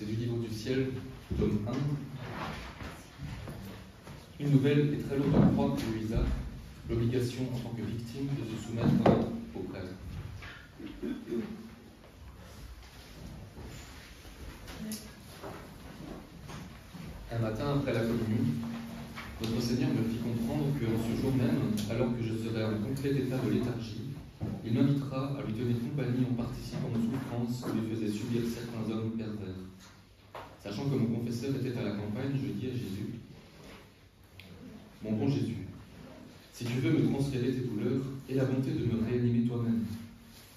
C'est du livre du ciel, tome 1. Une nouvelle et très lourde croix pour Louisa, l'obligation en tant que victime de se soumettre au prêtre. Un matin après la communion, notre Seigneur me fit comprendre qu'en ce jour même, alors que je serais en complet état de léthargie, il m'invitera à lui tenir compagnie en participant aux souffrances que lui faisaient subir certains hommes pervers. Sachant que mon confesseur était à la campagne, je dis à Jésus: mon bon Jésus, si tu veux me transférer tes douleurs, aie la bonté de me réanimer toi-même.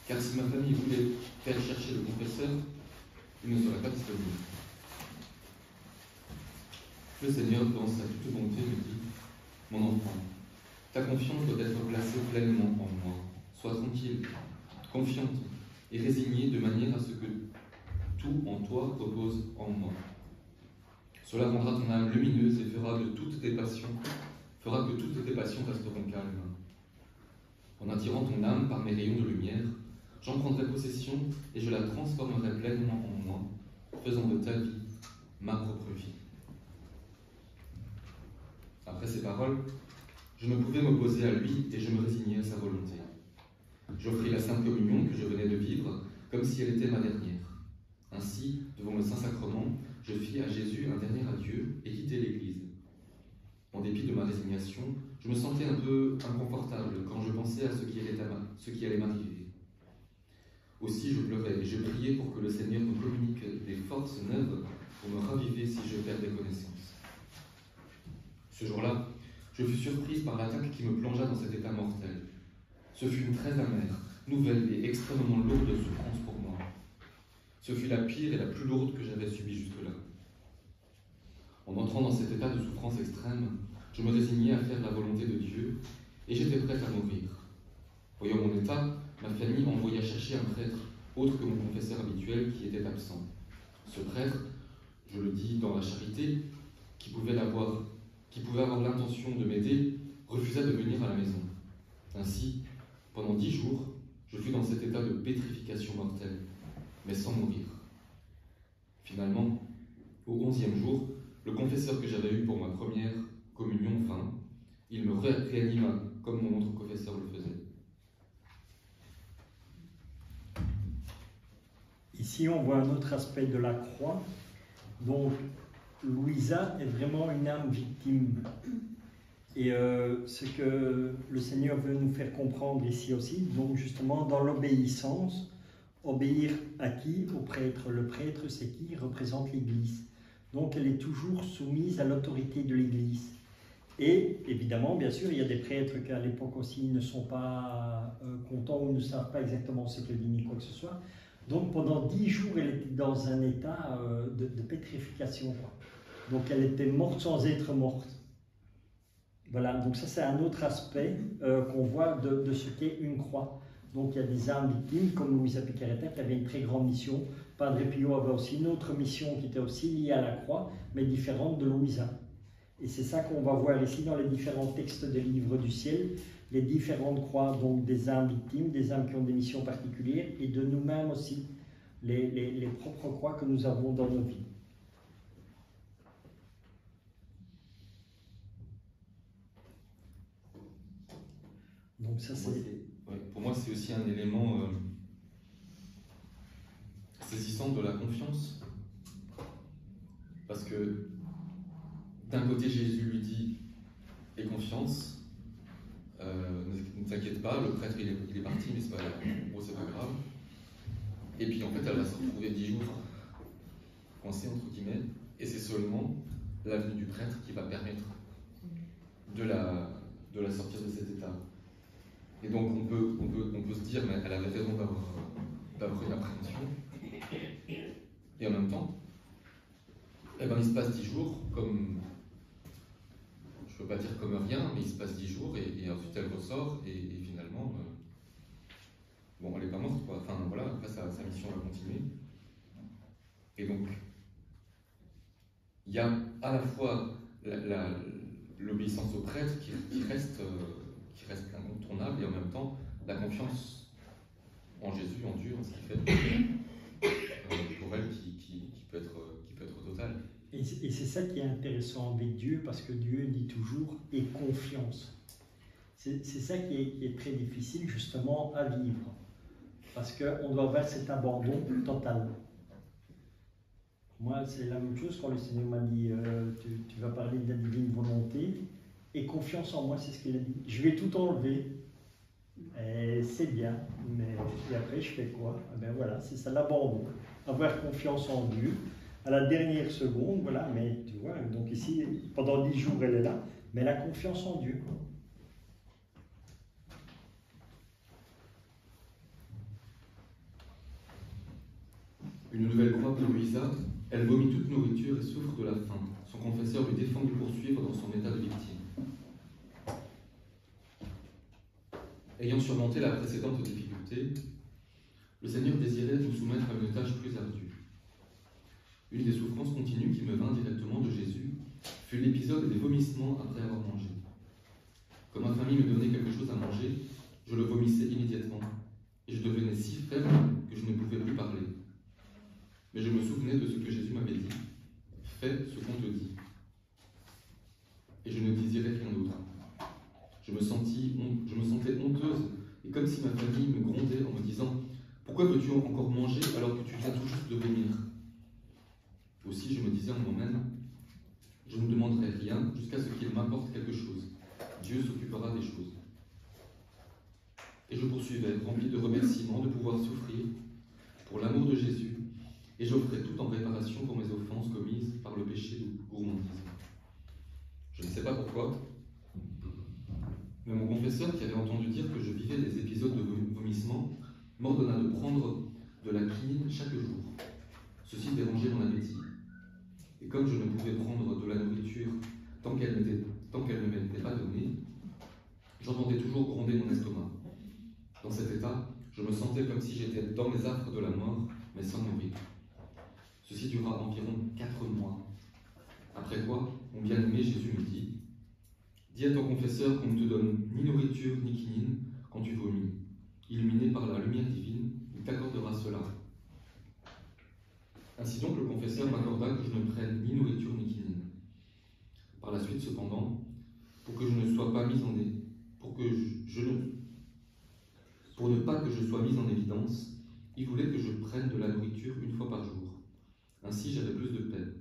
Car si ma famille voulait faire chercher le confesseur, il ne serait pas disponible. Le Seigneur, dans sa toute bonté, me dit: mon enfant, ta confiance doit être placée pleinement en moi. Sois tranquille, confiante et résignée de manière à ce que tout en toi repose en moi. Cela rendra ton âme lumineuse et fera que toutes tes passions resteront calmes. En attirant ton âme par mes rayons de lumière, j'en prendrai possession et je la transformerai pleinement en moi, faisant de ta vie ma propre vie. Après ces paroles, je ne pouvais m'opposer à lui et je me résignai à sa volonté. J'offris la Sainte Communion que je venais de vivre comme si elle était ma dernière. Ainsi, devant le Saint-Sacrement, je fis à Jésus un dernier adieu et quittai l'Église. En dépit de ma résignation, je me sentais un peu inconfortable quand je pensais à ce qui allait m'arriver. Aussi, je pleurais et je priais pour que le Seigneur me communique des forces neuves pour me raviver si je perdais connaissance. Ce jour-là, je fus surprise par l'attaque qui me plongea dans cet état mortel. Ce fut une très amère, nouvelle et extrêmement lourde souffrance pour moi. Ce fut la pire et la plus lourde que j'avais subie jusque-là. En entrant dans cet état de souffrance extrême, je me résignai à faire la volonté de Dieu et j'étais prête à mourir. Voyant mon état, ma famille envoya chercher un prêtre, autre que mon confesseur habituel, qui était absent. Ce prêtre, je le dis dans la charité, qui pouvait avoir l'intention de m'aider, refusa de venir à la maison. Ainsi, pendant 10 jours, je fus dans cet état de pétrification mortelle, mais sans mourir. Finalement, au 11e jour, le confesseur que j'avais eu pour ma première communion vint. Il me réanima comme mon autre confesseur le faisait. Ici, on voit un autre aspect de la croix. Donc, Louisa est vraiment une âme victime. Et ce que le Seigneur veut nous faire comprendre ici aussi, donc justement dans l'obéissance, obéir à qui? Au prêtre. Le prêtre, c'est qui? Il représente l'Église. Donc elle est toujours soumise à l'autorité de l'Église. Et évidemment, bien sûr, il y a des prêtres qui à l'époque aussi ne sont pas contents ou ne savent pas exactement ce qu'elle dit ni quoi que ce soit. Donc pendant 10 jours, elle était dans un état de pétrification, quoi. Donc elle était morte sans être morte. Voilà, donc ça c'est un autre aspect qu'on voit de ce qu'est une croix. Donc il y a des âmes victimes comme Louisa Piccarreta qui avait une très grande mission. Padre Pio avait aussi une autre mission qui était aussi liée à la croix, mais différente de Louisa. Et c'est ça qu'on va voir ici dans les différents textes des livres du ciel, les différentes croix, donc des âmes victimes, des âmes qui ont des missions particulières, et de nous-mêmes aussi, les propres croix que nous avons dans nos vies. Donc ça c'est... Pour moi, c'est aussi un élément saisissant de la confiance. Parce que d'un côté, Jésus lui dit « Aie confiance, ne t'inquiète pas, le prêtre il est parti, mais c'est pas grave. » Et puis en fait, elle va se retrouver 10 jours coincée, entre guillemets, et c'est seulement la venue du prêtre qui va permettre de la sortir de cet état. Et donc on peut se dire, mais elle avait raison d'avoir une appréhension. Et en même temps, eh ben, il se passe 10 jours comme, je ne peux pas dire comme rien, mais il se passe 10 jours et ensuite elle ressort et finalement, bon, elle n'est pas morte, quoi. Enfin voilà, après sa mission va continuer. Et donc, il y a à la fois l'obéissance au prêtre qui reste incontournable et en même temps la confiance en Jésus, en Dieu, en ce qu'il fait pour elle qui peut être c'est ça qui est intéressant avec Dieu, parce que Dieu dit toujours « et confiance ». C'est ça qui est très difficile justement à vivre, parce qu'on doit avoir cet abandon total. Moi, c'est la même chose quand le Seigneur m'a dit tu vas parler de la divine volonté, et confiance en moi, c'est ce qu'il a dit. Je vais tout enlever, c'est bien, mais et après je fais quoi? Ben voilà, c'est ça l'abandon, avoir confiance en Dieu. À la dernière seconde, voilà, mais tu vois, donc ici, pendant 10 jours, elle est là, mais la confiance en Dieu. Une nouvelle croix pour Louisa, elle vomit toute nourriture et souffre de la faim. Son confesseur lui défend de poursuivre dans son état de victime. Ayant surmonté la précédente difficulté, le Seigneur désirait nous soumettre à une tâche plus ardue. Une des souffrances continues qui me vint directement de Jésus fut l'épisode des vomissements après avoir mangé. Comme ma famille me donnait quelque chose à manger, je le vomissais immédiatement, et je devenais si faible que je ne pouvais plus parler. Mais je me souvenais de ce que Jésus m'avait dit, « Fais ce qu'on te dit ». Et je ne désirais rien d'autre. Je me sentais honteuse, et comme si ma famille me grondait en me disant « Pourquoi veux-tu encore manger alors que tu viens tout juste de vomir ?» Aussi, je me disais en moi-même, je ne demanderai rien jusqu'à ce qu'il m'apporte quelque chose. Dieu s'occupera des choses. Et je poursuivais, rempli de remerciements de pouvoir souffrir pour l'amour de Jésus, et j'offrais tout en réparation pour mes offenses commises par le péché de gourmandise. Je ne sais pas pourquoi, mais mon confesseur, qui avait entendu dire que je vivais des épisodes de vomissement, m'ordonna de prendre de la quinine chaque jour. Ceci dérangeait mon appétit. Et comme je ne pouvais prendre de la nourriture tant qu'elle ne m'était pas donnée, j'entendais toujours gronder mon estomac. Dans cet état, je me sentais comme si j'étais dans les affres de la mort, mais sans mourir. Ceci dura environ 4 mois. Après quoi, mon bien-aimé Jésus me dit « Dis à ton confesseur qu'on ne te donne ni nourriture ni quinine quand tu vomis. Illuminé par la lumière divine, il t'accordera cela. » Ainsi donc, le confesseur m'accorda que je ne prenne ni nourriture ni quinine. Par la suite, cependant, pour que je ne sois pas mis en pour ne pas que je sois mis en évidence, il voulait que je prenne de la nourriture une fois par jour. Ainsi, j'avais plus de paix.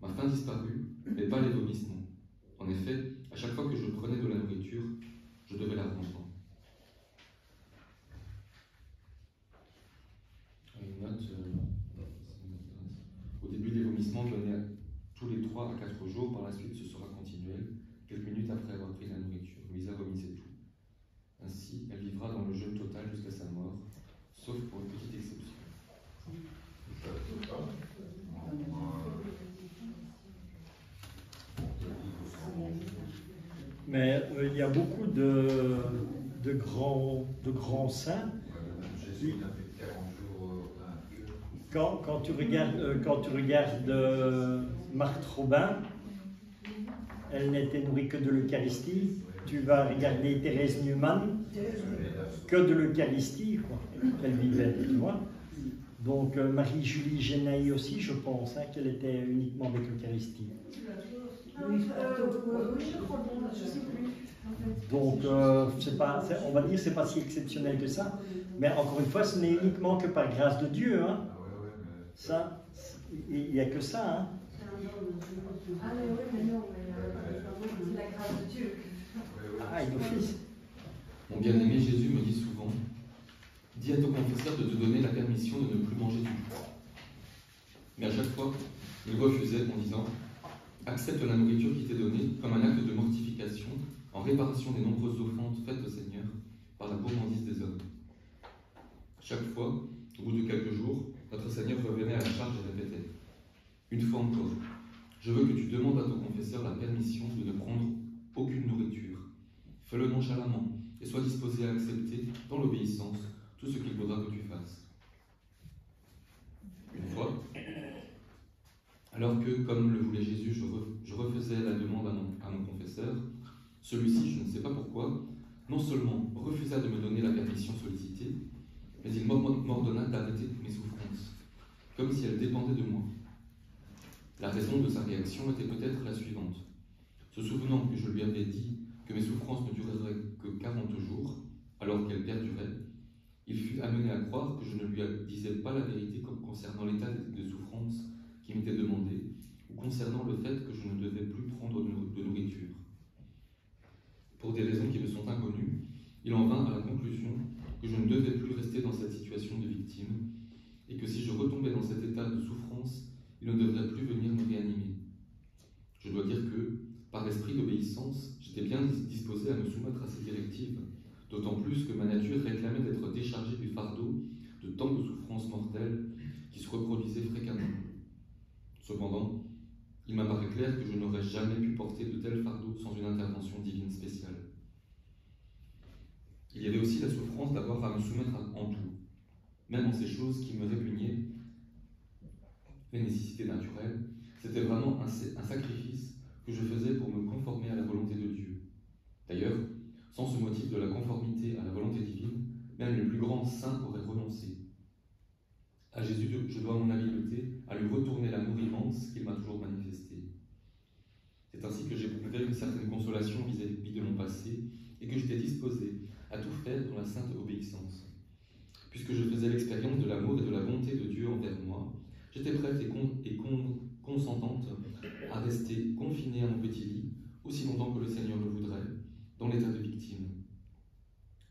Ma faim disparut, mais pas les vomissements. En effet, à chaque fois que je prenais de la nourriture, je devais la rendre. Une note, au début, les vomissements venaient tous les 3 à 4 jours. Par la suite, ce sera continuel. Quelques minutes après avoir pris la nourriture, Louisa vomissait tout. Ainsi, elle vivra dans le jeûne total jusqu'à sa mort, sauf pour une petite exception. Mais il y a beaucoup de grands saints. Quand tu regardes Marthe Robin, elle n'était nourrie que de l'Eucharistie. Tu vas regarder Thérèse Neumann, que de l'Eucharistie, elle vivait, tu vois. Donc Marie-Julie Genaille aussi, je pense, qu'elle était uniquement avec l'Eucharistie. Donc, on va dire c'est pas si exceptionnel que ça, mais encore une fois, ce n'est uniquement que par grâce de Dieu. Hein. Ça, il n'y a que ça. Hein. Ah mais oui, mais non, c'est la grâce de Dieu. Ah, il office. Mon bien-aimé Jésus me dit souvent, dis à ton confesseur de te donner la permission de ne plus manger du tout. Mais à chaque fois, il refusait en disant, accepte la nourriture qui t'est donnée comme un acte de mortification en réparation des nombreuses offenses faites au Seigneur par la gourmandise des hommes. Chaque fois, au bout de quelques jours, notre Seigneur revenait à la charge et répétait, une fois encore, je veux que tu demandes à ton confesseur la permission de ne prendre aucune nourriture. Fais-le nonchalamment et sois disposé à accepter, dans l'obéissance, tout ce qu'il faudra que tu fasses. Une fois, alors que, comme le voulait Jésus, je refaisais la demande à mon confesseur, celui-ci, je ne sais pas pourquoi, non seulement refusa de me donner la permission sollicitée, mais il m'ordonna d'arrêter mes souffrances, comme si elles dépendaient de moi. La raison de sa réaction était peut-être la suivante. Se souvenant que je lui avais dit que mes souffrances ne dureraient que 40 jours, alors qu'elles perduraient, il fut amené à croire que je ne lui disais pas la vérité concernant l'état de souffrance qui m'était demandé, ou concernant le fait que je ne devais plus prendre de nourriture. Pour des raisons qui me sont inconnues, il en vint à la conclusion que je ne devais plus rester dans cette situation de victime, et que si je retombais dans cet état de souffrance, il ne devrait plus venir me réanimer. Je dois dire que, par esprit d'obéissance, j'étais bien disposé à me soumettre à ces directives, d'autant plus que ma nature réclamait d'être déchargée du fardeau de tant de souffrances mortelles qui se reproduisaient fréquemment. Cependant, il m'apparaît clair que je n'aurais jamais pu porter de tels fardeaux sans une intervention divine spéciale. Il y avait aussi la souffrance d'avoir à me soumettre en tout, même en ces choses qui me répugnaient, les nécessités naturelles. C'était vraiment un sacrifice que je faisais pour me conformer à la volonté de Dieu. D'ailleurs, sans ce motif de la conformité à la volonté divine, même les plus grands saints auraient renoncé. À Jésus, je dois mon habileté à lui retourner l'amour immense qu'il m'a toujours manifesté. C'est ainsi que j'éprouvais une certaine consolation vis-à-vis de mon passé et que j'étais disposé à tout faire dans la sainte obéissance. Puisque je faisais l'expérience de l'amour et de la bonté de Dieu envers moi, j'étais prête et consentante à rester confinée à mon petit lit aussi longtemps que le Seigneur le voudrait, dans l'état de victime.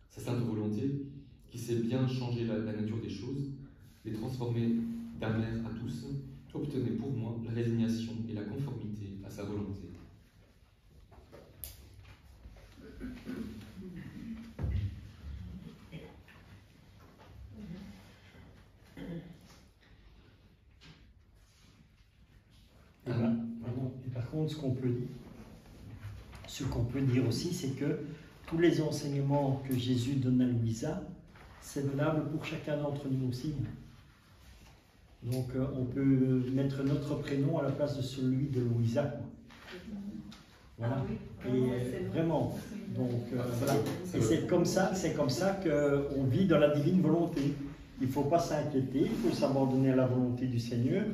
Sa sainte volonté, qui sait bien changer la nature des choses, les transformer d'amers à tous, obtenait pour moi la résignation et la conformité à sa volonté. Et par contre, ce qu'on peut dire aussi, c'est que tous les enseignements que Jésus donne à Louisa, c'est valable pour chacun d'entre nous aussi. Donc on peut mettre notre prénom à la place de celui de Louisa. Voilà. Et vraiment. Donc voilà. Et c'est comme ça qu'on vit dans la divine volonté. Il ne faut pas s'inquiéter, il faut s'abandonner à la volonté du Seigneur.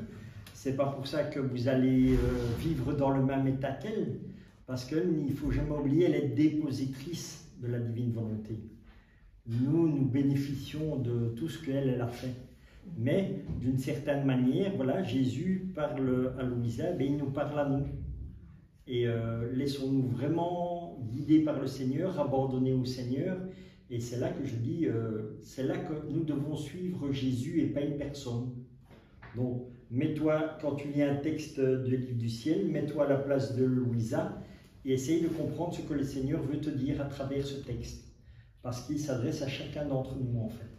C'est pas pour ça que vous allez vivre dans le même état qu'elle, parce qu'il ne faut jamais oublier, elle est dépositrice de la divine volonté. Nous bénéficions de tout ce qu'elle a fait. Mais d'une certaine manière, voilà, Jésus parle à Louisa, ben, il nous parle à nous. Et laissons-nous vraiment guider par le Seigneur, abandonner au Seigneur. Et c'est là que je dis, c'est là que nous devons suivre Jésus et pas une personne. Donc, mets-toi, quand tu lis un texte du livre du ciel, mets-toi à la place de Louisa et essaye de comprendre ce que le Seigneur veut te dire à travers ce texte. Parce qu'il s'adresse à chacun d'entre nous, en fait.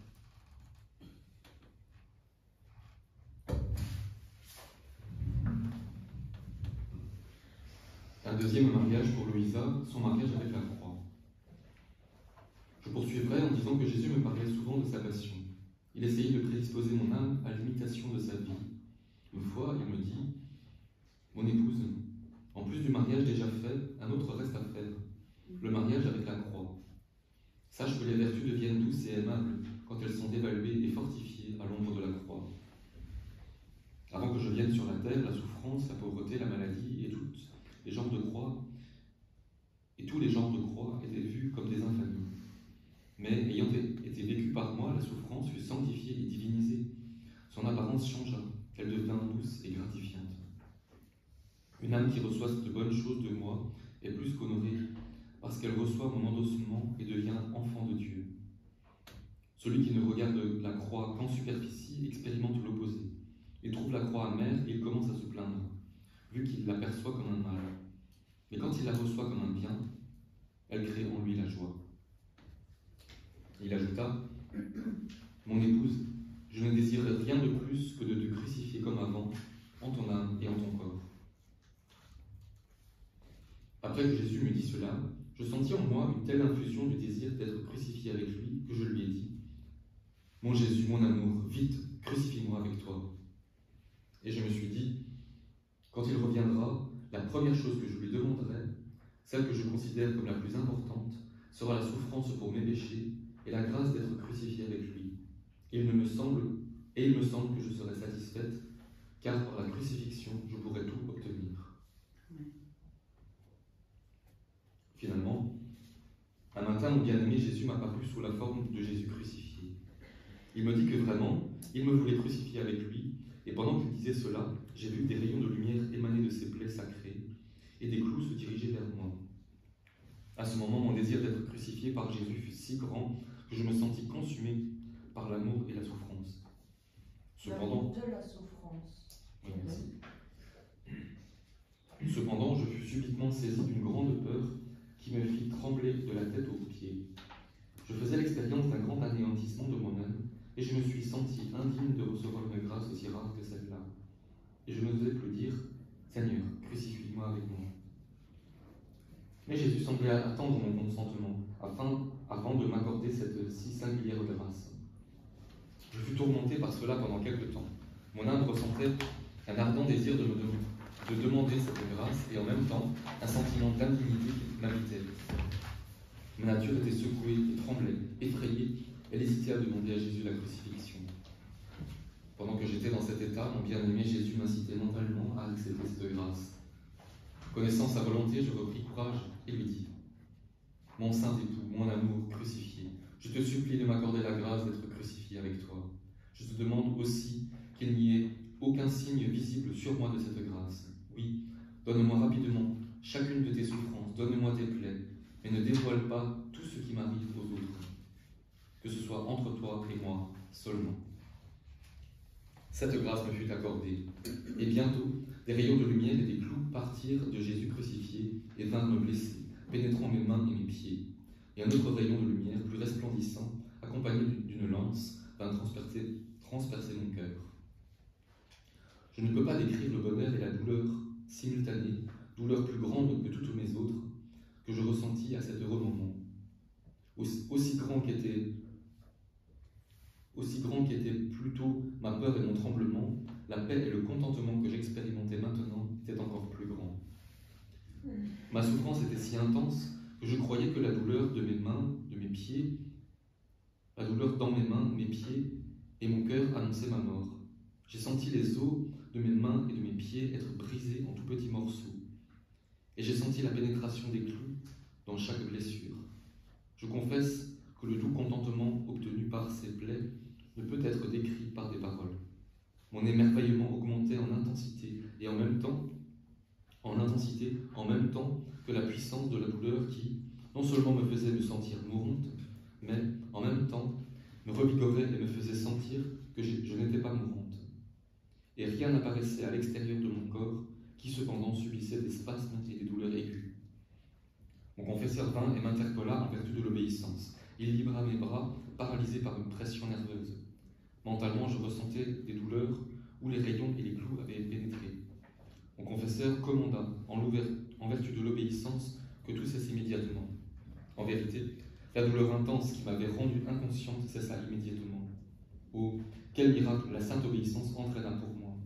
Un deuxième mariage pour Louisa, son mariage avec la croix. Je poursuivrai en disant que Jésus me parlait souvent de sa passion. Il essayait de prédisposer mon âme à l'imitation de sa vie. Une fois, il me dit « Mon épouse, en plus du mariage déjà fait, un autre reste à faire, le mariage avec la croix. Sache que les vertus deviennent douces et aimables quand elles sont évaluées et fortifiées à l'ombre de la croix. Avant que je vienne sur la terre, la souffrance, la pauvreté, la maladie et tous les genres de croix étaient vus comme des infamies. Mais ayant été vécue par moi, la souffrance fut sanctifiée et divinisée. Son apparence changea, elle devint douce et gratifiante. Une âme qui reçoit de bonnes choses de moi est plus qu'honorée, parce qu'elle reçoit mon endossement et devient enfant de Dieu. Celui qui ne regarde la croix qu'en superficie expérimente l'opposé. Il trouve la croix amère et il commence à se plaindre, vu qu'il l'aperçoit comme un mal. Mais quand il la reçoit comme un bien, elle crée en lui la joie. Il ajouta « Mon épouse, je ne désirais rien de plus que de te crucifier comme avant, en ton âme et en ton corps. » Après que Jésus me dit cela, je sentis en moi une telle infusion du désir d'être crucifié avec lui que je lui ai dit « Mon Jésus, mon amour, vite, crucifie-moi avec toi. » Et je me suis dit « Quand il reviendra, la première chose que je lui demanderai, celle que je considère comme la plus importante, sera la souffrance pour mes péchés et la grâce d'être crucifié avec lui. Et il me semble que je serai satisfaite, car par la crucifixion, je pourrais tout obtenir. Finalement, un matin, mon bien-aimé Jésus m'a paru sous la forme de Jésus crucifié. Il me dit que vraiment, il me voulait crucifier avec lui, et pendant qu'il disait cela, j'ai vu des rayons de lumière émaner de ses plaies sacrées, et des clous se diriger vers moi. À ce moment, mon désir d'être crucifié par Jésus fut si grand que je me sentis consumé par l'amour et la souffrance. Cependant, de la souffrance. Oui, merci. Cependant, je fus subitement saisi d'une grande peur qui me fit trembler de la tête aux pieds. Je faisais l'expérience d'un grand anéantissement de moi-même, et je me suis senti indigne de recevoir une grâce aussi rare que celle-là. Et je n'osais plus dire « Seigneur, crucifie-moi avec moi ». Mais Jésus semblait attendre mon consentement, avant de m'accorder cette si singulière grâce. Je fus tourmenté par cela pendant quelque temps. Mon âme ressentait un ardent désir de demander cette grâce, et en même temps, un sentiment d'indignité qui m'habitait. Ma nature était secouée et tremblait, effrayée. Elle hésitait à demander à Jésus la crucifixion. Pendant que j'étais dans cet état, mon bien-aimé Jésus m'incitait mentalement à accepter cette grâce. Connaissant sa volonté, je repris courage et lui dis « Mon saint époux, mon amour crucifié, je te supplie de m'accorder la grâce d'être crucifié avec toi. Je te demande aussi qu'il n'y ait aucun signe visible sur moi de cette grâce. Oui, donne-moi rapidement chacune de tes souffrances, donne-moi tes plaies, mais ne dévoile pas tout ce qui m'arrive aux autres, que ce soit entre toi et moi seulement. » Cette grâce me fut accordée, et bientôt, des rayons de lumière et des clous partirent de Jésus crucifié et vinrent me blesser, pénétrant mes mains et mes pieds. Et un autre rayon de lumière, plus resplendissant, accompagné d'une lance, vint transpercer mon cœur. Je ne peux pas décrire le bonheur et la douleur simultanée, douleur plus grande que toutes mes autres, que je ressentis à cet heureux moment. Aussi grand qu'était plutôt ma peur et mon tremblement, la paix et le contentement que j'expérimentais maintenant étaient encore plus grands. Ma souffrance était si intense que je croyais que la douleur de mes mains, de mes pieds, la douleur dans mes mains, mes pieds et mon cœur annonçaient ma mort. J'ai senti les os de mes mains et de mes pieds être brisés en tout petits morceaux. Et j'ai senti la pénétration des clous dans chaque blessure. Je confesse que le doux contentement obtenu par ces plaies ne peut être décrit par des paroles. Mon émerveillement augmentait en intensité et en même temps que la puissance de la douleur qui, non seulement me faisait me sentir mourante, mais en même temps me revigorait et me faisait sentir que je n'étais pas mourante. Et rien n'apparaissait à l'extérieur de mon corps qui cependant subissait des spasmes et des douleurs aiguës. Mon confesseur vint et m'interpella en vertu de l'obéissance. Il libéra mes bras, paralysés par une pression nerveuse. Mentalement, je ressentais des douleurs où les rayons et les clous avaient pénétré. Mon confesseur commanda, en vertu de l'obéissance, que tout cesse immédiatement. En vérité, la douleur intense qui m'avait rendue inconsciente cessa immédiatement. Oh, quel miracle la sainte obéissance entraîna pour moi.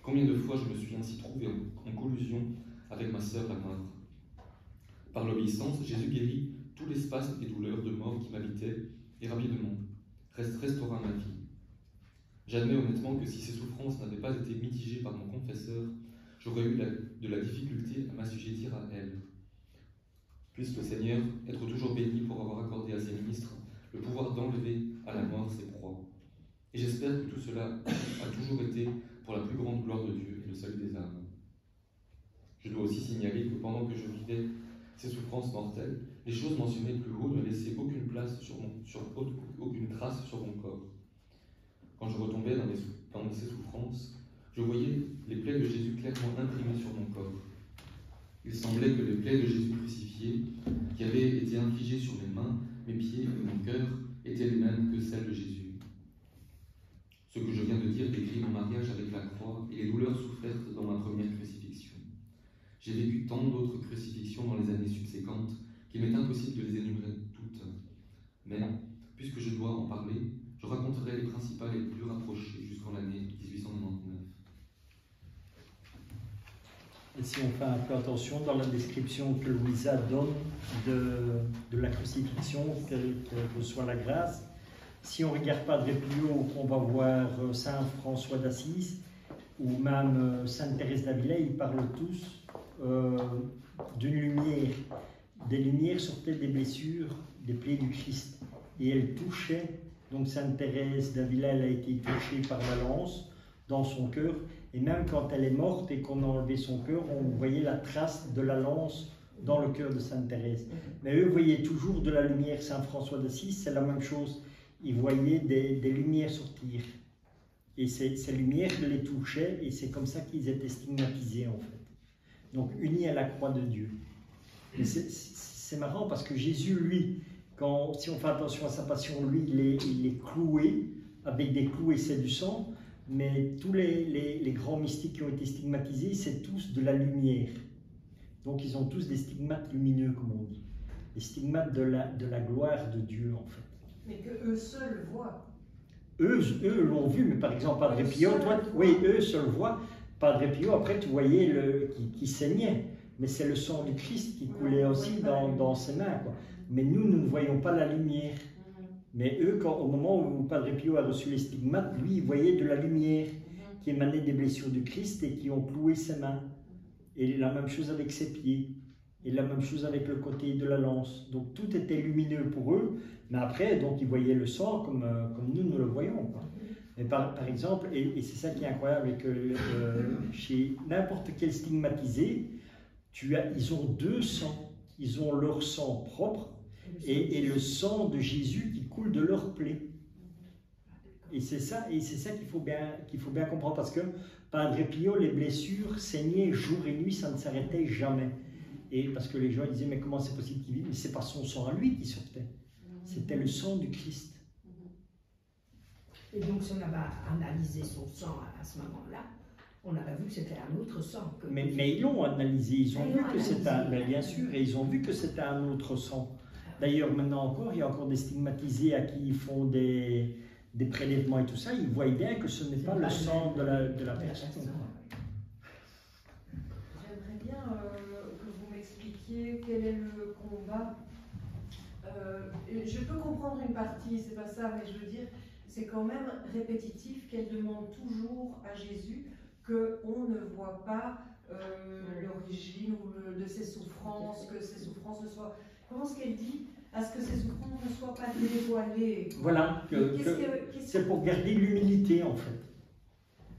Combien de fois je me suis ainsi trouvé en collusion avec ma sœur la moindre. Par l'obéissance, Jésus guérit tous les spasmes et douleurs de mort qui m'habitaient et rapidement restaura ma vie. J'admets honnêtement que si ces souffrances n'avaient pas été mitigées par mon confesseur, j'aurais eu de la difficulté à m'assujettir à elles. Puisse le Seigneur être toujours béni pour avoir accordé à ses ministres le pouvoir d'enlever à la mort ses proies. Et j'espère que tout cela a toujours été pour la plus grande gloire de Dieu et le salut des âmes. Je dois aussi signaler que pendant que je vivais ces souffrances mortelles, les choses mentionnées plus haut ne laissaient aucune aucune trace sur mon corps. Quand je retombais dans ces souffrances, je voyais les plaies de Jésus clairement imprimées sur mon corps. Il semblait que les plaies de Jésus crucifié, qui avaient été infligées sur mes mains, mes pieds et mon cœur, étaient les mêmes que celles de Jésus. Ce que je viens de dire décrit mon mariage avec la croix et les douleurs souffertes dans ma première crucifixion. J'ai vécu tant d'autres crucifixions dans les années subséquentes qu'il m'est impossible de les énumérer toutes. Mais, puisque je dois en parler, je raconterai les principales et les plus rapprochées jusqu'en l'année 1899. Et si on fait un peu attention dans la description que Louisa donne de la crucifixion, quelle que soit la grâce, si on ne regarde pas de plus haut, on va voir Saint François d'Assise, ou même Sainte Thérèse d'Avila, ils parlent tous d'une lumière. Des lumières sortaient des blessures, des plaies du Christ. Et elles touchaient, donc Sainte Thérèse d'Avila, elle a été touchée par la lance dans son cœur. Et même quand elle est morte et qu'on a enlevé son cœur, on voyait la trace de la lance dans le cœur de Sainte Thérèse. Mais eux voyaient toujours de la lumière. Saint François d'Assise, c'est la même chose. Ils voyaient des lumières sortir. Et ces lumières les touchaient, et c'est comme ça qu'ils étaient stigmatisés, en fait. Donc, unis à la croix de Dieu. Et c'est marrant parce que Jésus, lui, si on fait attention à sa passion, lui, il est cloué, avec des clous et c'est du sang, mais tous les grands mystiques qui ont été stigmatisés, c'est tous de la lumière. Donc, ils ont tous des stigmates lumineux, comme on dit. Des stigmates de la gloire de Dieu, en fait. Mais que eux seuls voient. Eux l'ont vu, mais par exemple, Padre Pio, toi, oui, eux seuls voient. Padre Pio, après, tu voyais qui saignait. Mais c'est le sang du Christ qui coulait aussi dans ses mains, quoi. Mais nous ne voyons pas la lumière. Mais eux, au moment où Padre Pio a reçu les stigmates, lui, il voyait de la lumière qui émanait des blessures du Christ et qui ont cloué ses mains. Et la même chose avec ses pieds. Et la même chose avec le côté de la lance. Donc tout était lumineux pour eux, mais après, donc ils voyaient le sang comme nous le voyons, quoi. Mais par exemple, et c'est ça qui est incroyable, que chez n'importe quel stigmatisé, ils ont deux sangs. Ils ont leur sang propre et le sang de Jésus qui coule de leurs plaies. Et c'est ça qu'il faut bien comprendre, parce que Padre Pio, les blessures saignaient jour et nuit, ça ne s'arrêtait jamais. Et parce que les gens disaient, mais comment c'est possible qu'il vive? Mais c'est pas son sang à lui qui sortait, c'était le sang du Christ. Et donc si on avait analysé son sang à ce moment-là, on avait vu que c'était un autre sang. Mais ils l'ont analysé, ils ont vu que c'était bien sûr, et ils ont vu que c'était un autre sang. D'ailleurs, maintenant encore, il y a encore des stigmatisés à qui ils font des prélèvements et tout ça, ils voient bien que ce n'est pas le sang de la personne. J'aimerais bien que vous m'expliquiez quel est le combat. Je peux comprendre une partie, c'est pas ça, mais je veux dire, c'est quand même répétitif qu'elle demande toujours à Jésus qu'on ne voit pas l'origine de ses souffrances, que ses souffrances ne soient... Comment est-ce qu'elle dit? À ce que ces souffrances ne soient pas dévoilées. Voilà, c'est pour garder l'humilité, en fait.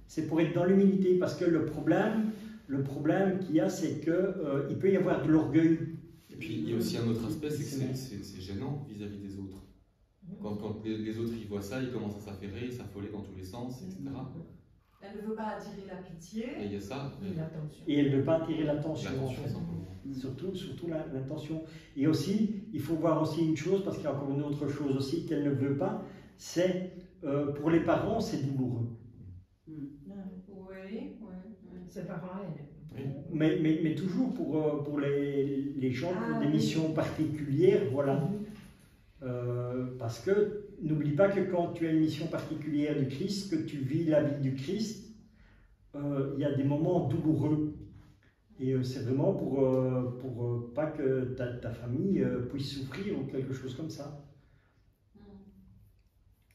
C'est pour être dans l'humilité, parce que le problème qu'il y a, c'est qu'il peut y avoir de l'orgueil. Et puis il y a aussi un autre aspect, c'est que c'est gênant vis-à-vis des autres. Quand les autres ils voient ça, ils commencent à s'affairer, s'affoler dans tous les sens, etc. Elle ne veut pas attirer la pitié. Et il y a ça. Et elle ne veut pas attirer l'attention, en fait. Simplement. Surtout l'attention. Et aussi, il faut voir aussi une chose, parce qu'il y a encore une autre chose aussi qu'elle ne veut pas, c'est pour les parents, c'est douloureux. Oui. C'est parents, elle. Mais toujours pour les gens qui ont des missions particulières, voilà. Parce que n'oublie pas que quand tu as une mission particulière du Christ, que tu vis la vie du Christ, il y a des moments douloureux. Et c'est vraiment pour pas que ta famille puisse souffrir ou quelque chose comme ça.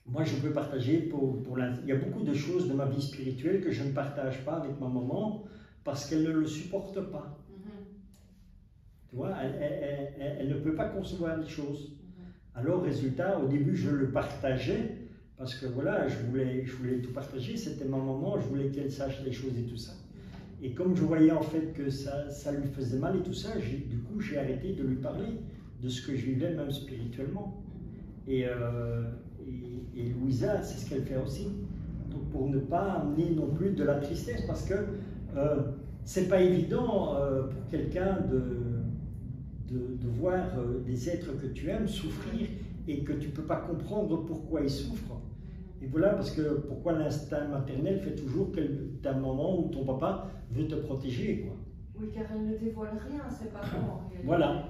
Moi, je peux partager il y a beaucoup de choses de ma vie spirituelle que je ne partage pas avec ma maman parce qu'elle ne le supporte pas. Tu vois, elle ne peut pas concevoir les choses. Alors, résultat, au début, je le partageais parce que voilà, je voulais tout partager. C'était ma maman, je voulais qu'elle sache les choses et tout ça. Et comme je voyais en fait que ça lui faisait mal et tout ça, du coup, j'ai arrêté de lui parler de ce que je vivais même spirituellement. Et Louisa, c'est ce qu'elle fait aussi. Donc, pour ne pas amener non plus de la tristesse, parce que c'est pas évident pour quelqu'un de voir des êtres que tu aimes souffrir et que tu ne peux pas comprendre pourquoi ils souffrent. Et voilà, parce que pourquoi l'instinct maternel fait toujours que ta maman ou ton papa veut te protéger, quoi. Oui, car elle ne dévoile rien à ses parents. Voilà.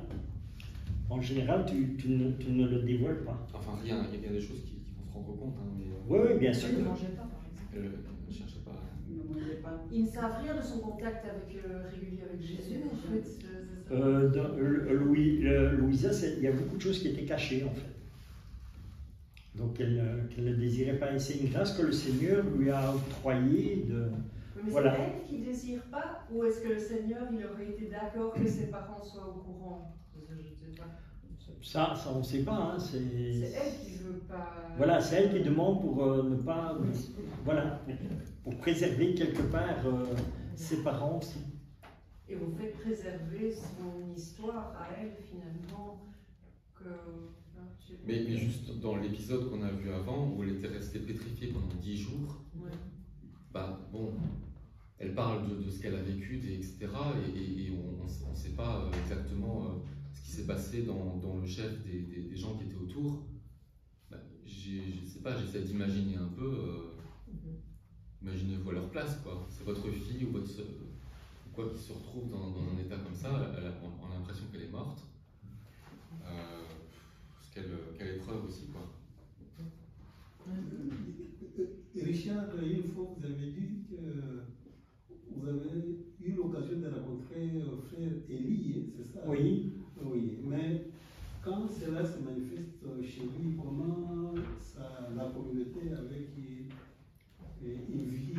En général, tu ne le dévoiles pas. Enfin, rien, il y a bien des choses qui vont se rendre compte. Hein, mais, oui, bien sûr. Elle ne mangeait pas, par exemple. Ne cherchez pas. Ne mangeait pas. Ils ne savent rien de son contact régulier avec Jésus, en fait. Louisa, il y a beaucoup de choses qui étaient cachées, en fait. Donc, qu'elle ne désirait pas. Et c'est une grâce que le Seigneur lui a octroyée Mais Voilà. c'est elle qui ne désire pas, ou est-ce que le Seigneur il aurait été d'accord que ses parents soient au courant? Je ne sais pas. Ça on ne sait pas. Hein, C'est elle qui ne veut pas. Voilà, c'est elle qui demande pour ne pas. Voilà, pour préserver quelque part ses parents aussi. Et au fait préserver son histoire à elle finalement. Que... Mais juste dans l'épisode qu'on a vu avant, où elle était restée pétrifiée pendant 10 jours, Ouais. bah bon, elle parle de ce qu'elle a vécu, etc. Et on ne sait pas exactement ce qui s'est passé dans le chef des gens qui étaient autour. Bah, je sais pas, j'essaie d'imaginer un peu. Imaginez-vous à leur place, quoi. C'est votre fille ou votre soeur, ou quoi, qui se retrouve dans un état comme ça, on a l'impression qu'elle est morte. Quelle épreuve aussi, quoi. Richard, une fois vous avez dit que vous avez eu l'occasion de rencontrer frère Élie, c'est ça? Oui. Oui, mais quand cela se manifeste chez lui, comment la communauté avec une vie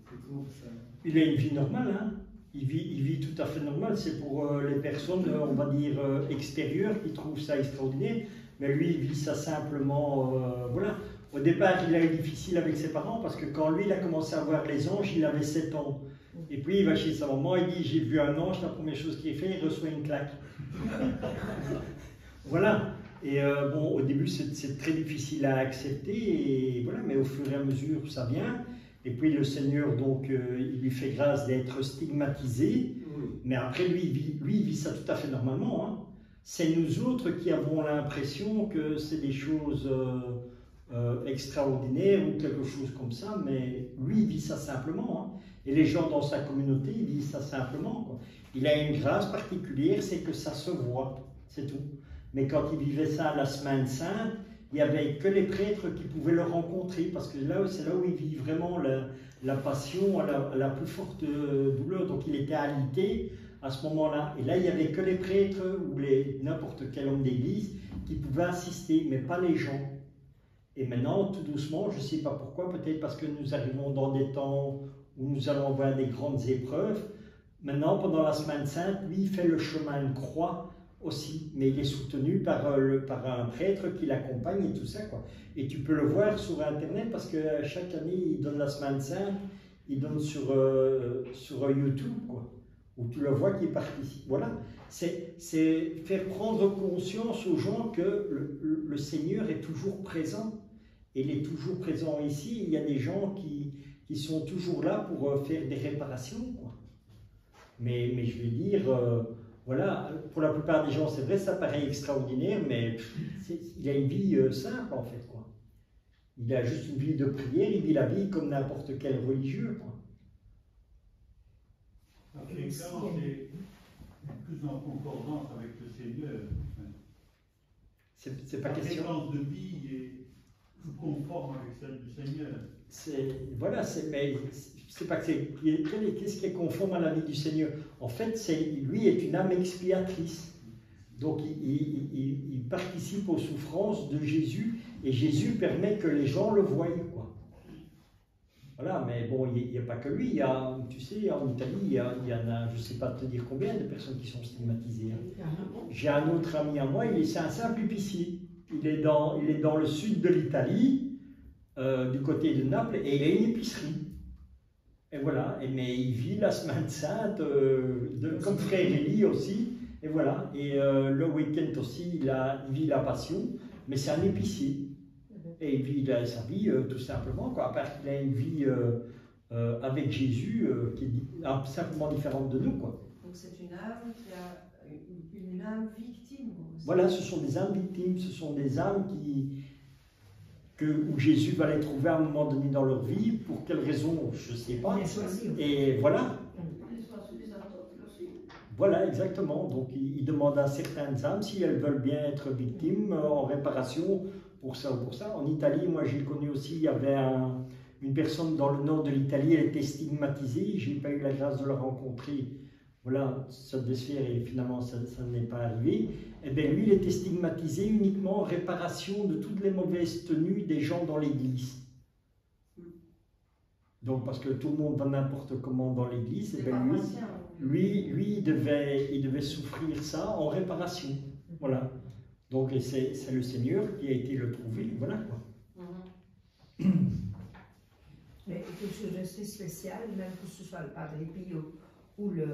se trouve ça? Il a une vie normale, hein. Il vit tout à fait normal. C'est pour les personnes, on va dire, extérieures qui trouvent ça extraordinaire. Mais lui, il vit ça simplement, voilà. Au départ, il a eu difficile avec ses parents parce que quand lui, il a commencé à voir les anges, il avait 7 ans. Et puis, il va chez sa maman, il dit, j'ai vu un ange, la première chose qu'il fait, il reçoit une claque. Voilà. Et bon, au début, c'est très difficile à accepter, et voilà, mais au fur et à mesure, ça vient. Et puis le Seigneur, donc, il lui fait grâce d'être stigmatisé, mais après, lui, il vit ça tout à fait normalement. Hein. C'est nous autres qui avons l'impression que c'est des choses extraordinaires ou quelque chose comme ça, mais lui, il vit ça simplement. Hein. Et les gens dans sa communauté, ils vivent ça simplement. Quoi. Il a une grâce particulière, c'est que ça se voit, c'est tout. Mais quand il vivait ça à la Semaine Sainte, il n'y avait que les prêtres qui pouvaient le rencontrer, parce que là, c'est là où il vit vraiment la passion à la plus forte douleur. Donc il était alité à ce moment-là. Et là, il n'y avait que les prêtres ou n'importe quel homme d'église qui pouvaient assister, mais pas les gens. Et maintenant, tout doucement, je ne sais pas pourquoi, peut-être parce que nous arrivons dans des temps où nous allons avoir des grandes épreuves. Maintenant, pendant la Semaine Sainte, lui, il fait le chemin de croix aussi, mais il est soutenu par un prêtre qui l'accompagne et tout ça, quoi. Et tu peux le voir sur Internet parce que chaque année, il donne la Semaine Sainte, il donne sur YouTube, quoi, où tu le vois qui participe. Voilà, c'est faire prendre conscience aux gens que le Seigneur est toujours présent. Et il est toujours présent ici. Il y a des gens qui sont toujours là pour faire des réparations, quoi. Mais je vais dire... voilà, pour la plupart des gens, c'est vrai, ça paraît extraordinaire, mais il a une vie simple, en fait, quoi. Il a juste une vie de prière, il vit la vie comme n'importe quel religieux, quoi. La fréquence est plus en concordance avec le Seigneur. C'est pas question. La fréquence de vie est plus conforme avec celle du Seigneur. Voilà, mais c'est pas que c'est... Qu'est-ce qui est conforme à la vie du Seigneur? En fait, lui est une âme expiatrice. Donc, il participe aux souffrances de Jésus, et Jésus permet que les gens le voient, quoi. Voilà, mais bon, il n'y a pas que lui. Il y a, tu sais, en Italie, il y en a, je ne sais pas te dire combien de personnes qui sont stigmatisées. Hein. J'ai un autre ami à moi, c'est un simple épicier. Il est dans le sud de l'Italie, du côté de Naples, et il a une épicerie. Et voilà, mais il vit la Semaine Sainte, comme frère Élie aussi, et voilà. Et le week-end aussi, il vit la Passion, mais c'est un épicier. Et il vit sa vie tout simplement, quoi. À part qu'il a une vie avec Jésus qui est simplement différente de nous, quoi. Donc c'est une âme qui a une âme victime. Aussi. Voilà, ce sont des âmes victimes, ce sont des âmes où Jésus va les trouver à un moment donné dans leur vie, pour quelle raison, je ne sais pas. Et voilà. Voilà, exactement. Donc, il demande à certaines âmes si elles veulent bien être victimes en réparation pour ça ou pour ça. En Italie, moi j'ai connu aussi, il y avait une personne dans le nord de l'Italie, elle était stigmatisée, je n'ai pas eu la grâce de la rencontrer. Voilà, ça devait se faire et finalement ça n'est pas arrivé. Et bien lui, il était stigmatisé uniquement en réparation de toutes les mauvaises tenues des gens dans l'église. Donc, parce que tout le monde va n'importe comment dans l'église, et C'est ben paroissien. lui, il devait souffrir ça en réparation. Voilà. Donc, et c'est le Seigneur qui a été le trouver. Voilà quoi. Mais quelque chose d'assez spécial, même que ce soit le Padre Pio ou le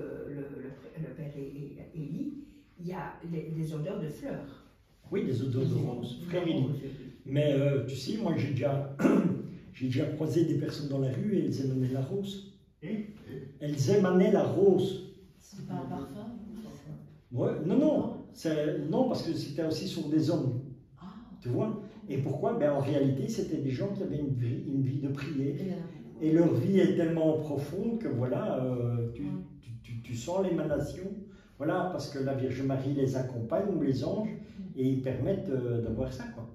Père Élie, il y a des odeurs de fleurs. Oui, des odeurs de rose, frère Élie. Mais tu sais, moi j'ai déjà croisé des personnes dans la rue et elles émanaient la rose. Elles émanaient la rose. C'est pas un parfum? Ouais, non, parce que c'était aussi sur des hommes. Ah. Tu vois? Et pourquoi? Ben, en réalité, c'était des gens qui avaient une vie de prière. Et leur vie est tellement profonde que voilà, tu sens l'émanation. Voilà, parce que la Vierge Marie les accompagne, ou les anges, et ils permettent d'avoir ça, quoi.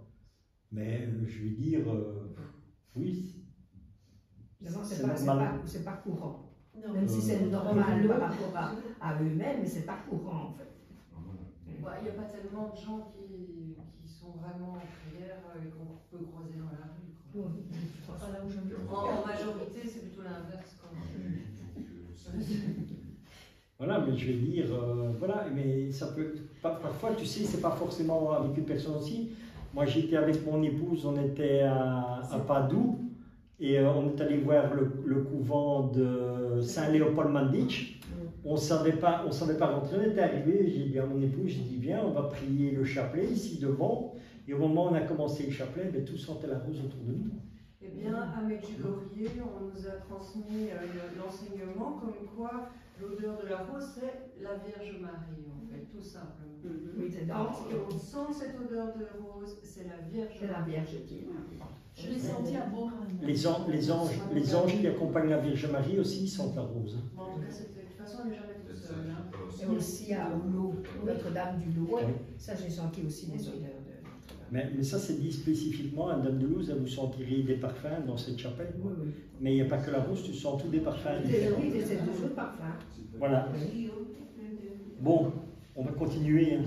Mais je vais dire, oui. C'est pas courant. Non. Même si c'est normal par rapport à eux-mêmes, mais c'est pas courant en fait. Il n'y a pas tellement de gens qui sont vraiment en prière et qu'on peut croiser dans la rue. Quoi. Pas là où je me En majorité, c'est plutôt l'inverse. Voilà, mais je vais dire, voilà, mais ça peut, parfois, tu sais, c'est pas forcément avec une personne aussi. Moi, j'étais avec mon épouse, on était à Padoue, et on est allé voir le couvent de Saint-Léopold Mandic. On savait pas rentrer, on était arrivé, j'ai dit à mon épouse, j'ai dit, viens, on va prier le chapelet ici devant. Et au moment où on a commencé le chapelet, ben, tout sentait la rose autour de nous. Eh bien, à Medjugorje, on nous a transmis l'enseignement comme quoi l'odeur de la rose, c'est la Vierge Marie, en fait, tout simplement. Oui, c'est Quand on sent cette odeur de rose, c'est la Vierge C'est la Marie. Vierge qui Je l'ai senti à Boran. Les anges qui accompagnent la Vierge Marie aussi sentent la rose. Bon, en tout cas, de toute façon, elle n'est jamais toute seule. Hein. Et aussi à Oulo, Notre-Dame du Lot. Oui. Ça, j'ai senti aussi des odeurs de Notre-Dame. Mais ça, c'est dit spécifiquement à Dame de Lourdes, vous sentirez des parfums dans cette chapelle. Oui, oui. Mais il n'y a pas que la rose, tu sens tous des parfums différents. Oui, c'est toujours parfum. Voilà. Bon, on va continuer. Hein.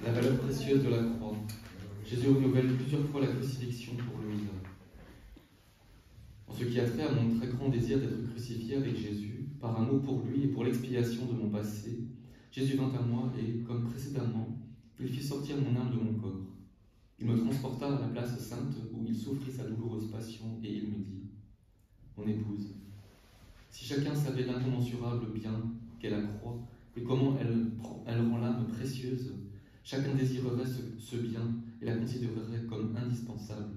La valeur précieuse de la croix. Jésus renouvelle plusieurs fois la crucifixion pour Louise. En ce qui a trait à mon très grand désir d'être crucifié avec Jésus, par un mot pour lui et pour l'expiation de mon passé, Jésus vint à moi et, comme précédemment, il fit sortir mon âme de mon corps. Il me transporta à la place sainte où il souffrit sa douloureuse passion et il me dit, mon épouse, si chacun savait l'incommensurable bien qu'est la croix et comment elle rend l'âme précieuse, chacun désirerait ce bien et la considérerait comme indispensable,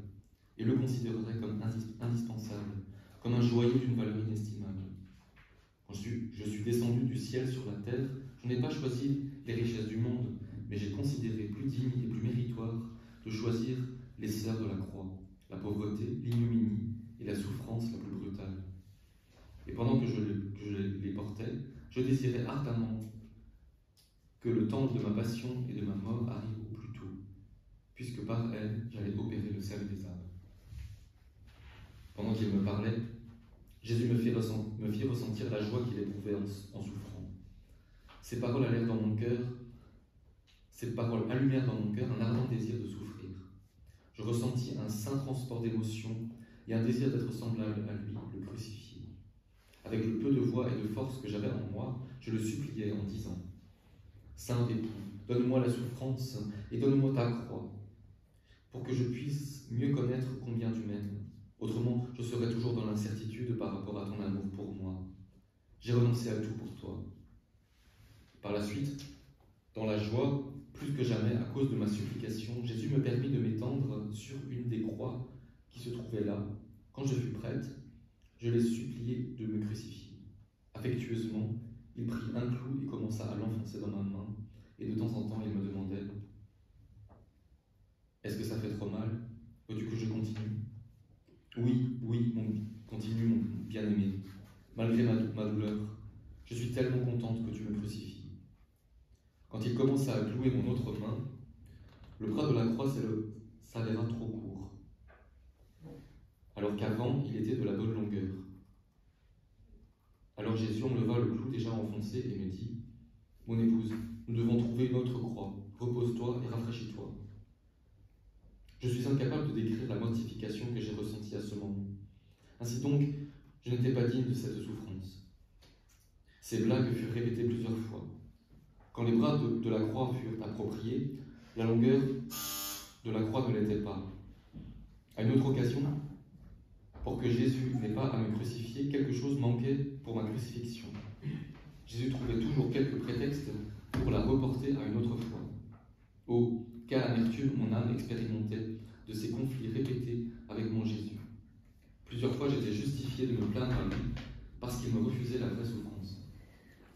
et le considérerait comme indispensable, comme un joyau d'une valeur inestimable. Quand je suis descendu du ciel sur la terre, je n'ai pas choisi les richesses du monde, mais j'ai considéré plus digne et plus méritoire de choisir les sœurs de la croix, la pauvreté, l'ignominie et la souffrance la plus brutale. Et pendant que je les portais, je désirais ardemment que le temps de ma passion et de ma mort arrive au plus tôt, puisque par elle, j'allais opérer le salut des âmes. Pendant qu'il me parlait, Jésus me fit ressentir la joie qu'il éprouvait en souffrant. Ces paroles allumèrent dans mon cœur un ardent désir de souffrir. Je ressentis un saint transport d'émotion et un désir d'être semblable à lui, le crucifié. Avec le peu de voix et de force que j'avais en moi, je le suppliais en disant « Saint époux, donne-moi la souffrance et donne-moi ta croix, pour que je puisse mieux connaître combien tu m'aimes. Autrement, je serai toujours dans l'incertitude par rapport à ton amour pour moi. J'ai renoncé à tout pour toi. » Par la suite, dans la joie, plus que jamais, à cause de ma supplication, Jésus me permit de m'étendre sur une des croix qui se trouvait là. Quand je fus prête, je l'ai supplié de me crucifier. Affectueusement, il prit un clou et commença à l'enfoncer dans ma main, et de temps en temps, il me demandait « Est-ce que ça fait trop mal? Veux-tu que je continue ?» Oui, continue mon bien-aimé. Malgré ma douleur, je suis tellement contente que tu me crucifies. Quand il commença à clouer mon autre main, le bras de la croix s'avéra trop court, alors qu'avant, il était de la bonne longueur. Alors Jésus enleva le clou déjà enfoncé et me dit « Mon épouse, nous devons trouver une autre croix. Repose-toi et rafraîchis-toi. » Je suis incapable de décrire la mortification que j'ai ressentie à ce moment. Ainsi donc, je n'étais pas digne de cette souffrance. Ces blagues furent répétées plusieurs fois. Quand les bras de la croix furent appropriés, la longueur de la croix ne l'était pas. À une autre occasion, pour que Jésus n'ait pas à me crucifier, quelque chose manquait pour ma crucifixion. Jésus trouvait toujours quelques prétextes pour la reporter à une autre fois. Oh, quelle amertume mon âme expérimentait de ces conflits répétés avec mon Jésus. Plusieurs fois, j'étais justifié de me plaindre à lui parce qu'il me refusait la vraie souffrance.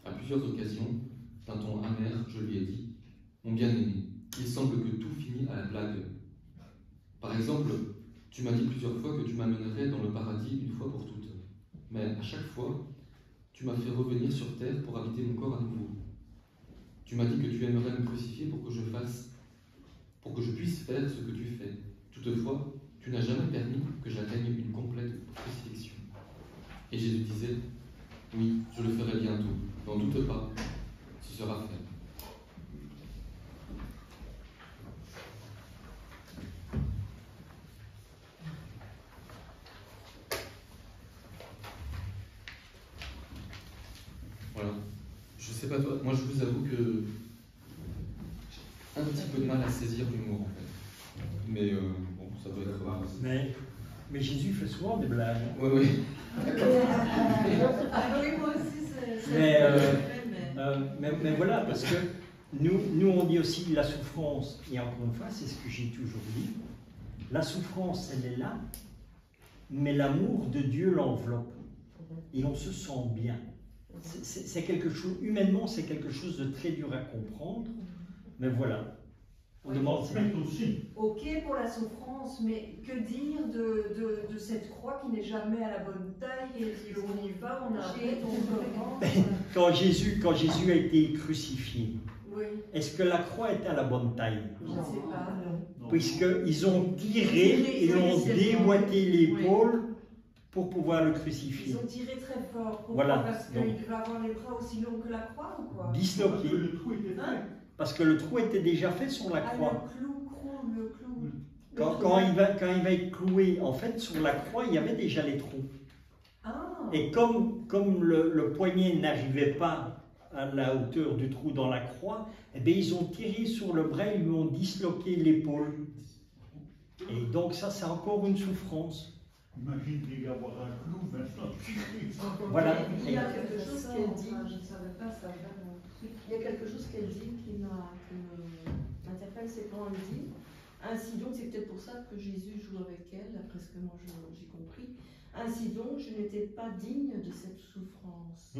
À plusieurs occasions, d'un ton amer, je lui ai dit « Mon bien-aimé, il semble que tout finit à la blague. Par exemple, tu m'as dit plusieurs fois que tu m'amènerais dans le paradis une fois pour toutes. Mais à chaque fois, tu m'as fait revenir sur terre pour habiter mon corps à nouveau. Tu m'as dit que tu aimerais me crucifier pour que je puisse faire ce que tu fais. Toutefois, tu n'as jamais permis que j'atteigne une complète crucifixion. » Et Jésus disait « Oui, je le ferai bientôt. N'en doute pas, ce sera fait. » Voilà. Je sais pas toi, moi je vous avoue que j'ai un petit peu de mal à saisir l'humour en fait. Mais bon, ça doit être. Mais Jésus fait souvent des blagues. Oui, oui. Ah oui, moi aussi, c'est Mais voilà, parce que nous on dit aussi la souffrance, et encore une fois, c'est ce que j'ai toujours dit, la souffrance, elle est là, mais l'amour de Dieu l'enveloppe, et on se sent bien. C'est quelque chose, humainement, c'est quelque chose de très dur à comprendre, mais voilà. On demande aussi. Ok pour la souffrance, mais que dire de cette croix qui n'est jamais à la bonne taille et si on y va, on arrête, on commence. Quand Jésus a été crucifié, Oui, est-ce que la croix était à la bonne taille? je ne sais pas. Puisqu'ils ont tiré et ont déboîté l'épaule pour pouvoir le crucifier. Ils ont tiré très fort. Pourquoi? Voilà. Parce qu'il devait avoir les bras aussi longs que la croix ou quoi? Disloqué. Le trou était fait. Parce que le trou était déjà fait sur la Ah, croix. le clou. Quand il va être cloué, en fait, sur la croix, il y avait déjà les trous. Ah. Et comme le poignet n'arrivait pas à la hauteur du trou dans la croix, eh bien, ils ont tiré sur le bras, ils lui ont disloqué l'épaule. Et donc ça, c'est encore une souffrance. Imagine les gars avoir un clou, Vincent. Voilà. Il y a quelque chose qu'elle dit. Je ne savais pas ça. Il y a quelque chose qu'elle dit qui m'interpelle, c'est quand elle dit ainsi donc, c'est peut-être pour ça que Jésus joue avec elle, après ce que moi j'ai compris. Ainsi donc, je n'étais pas digne de cette souffrance.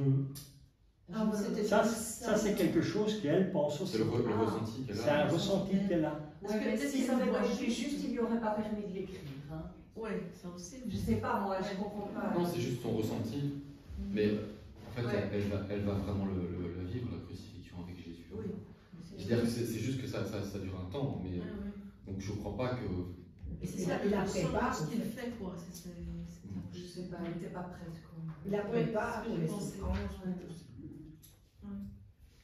Ça c'est quelque chose qu'elle pense aussi. C'est le ressenti qu'elle a. C'est un ressenti qu'elle a. Parce que peut-être s'il n'avait pas été juste, il lui aurait pas permis de l'écrire. Hein. Oui, ça aussi. Je sais pas, moi, je comprends pas. Non, c'est juste son ressenti. Mais en fait, elle va vraiment le vivre, la crucifixion avec Jésus. Oui. Je veux dire que c'est juste que ça dure un temps, mais donc je ne crois pas que. Et c'est ça, Il il la a prépare, ce qu'il en fait. fait, quoi. Je sais pas, elle n'était pas prête, quoi. Il la prépare Oui, pour les je pensais. souffrances.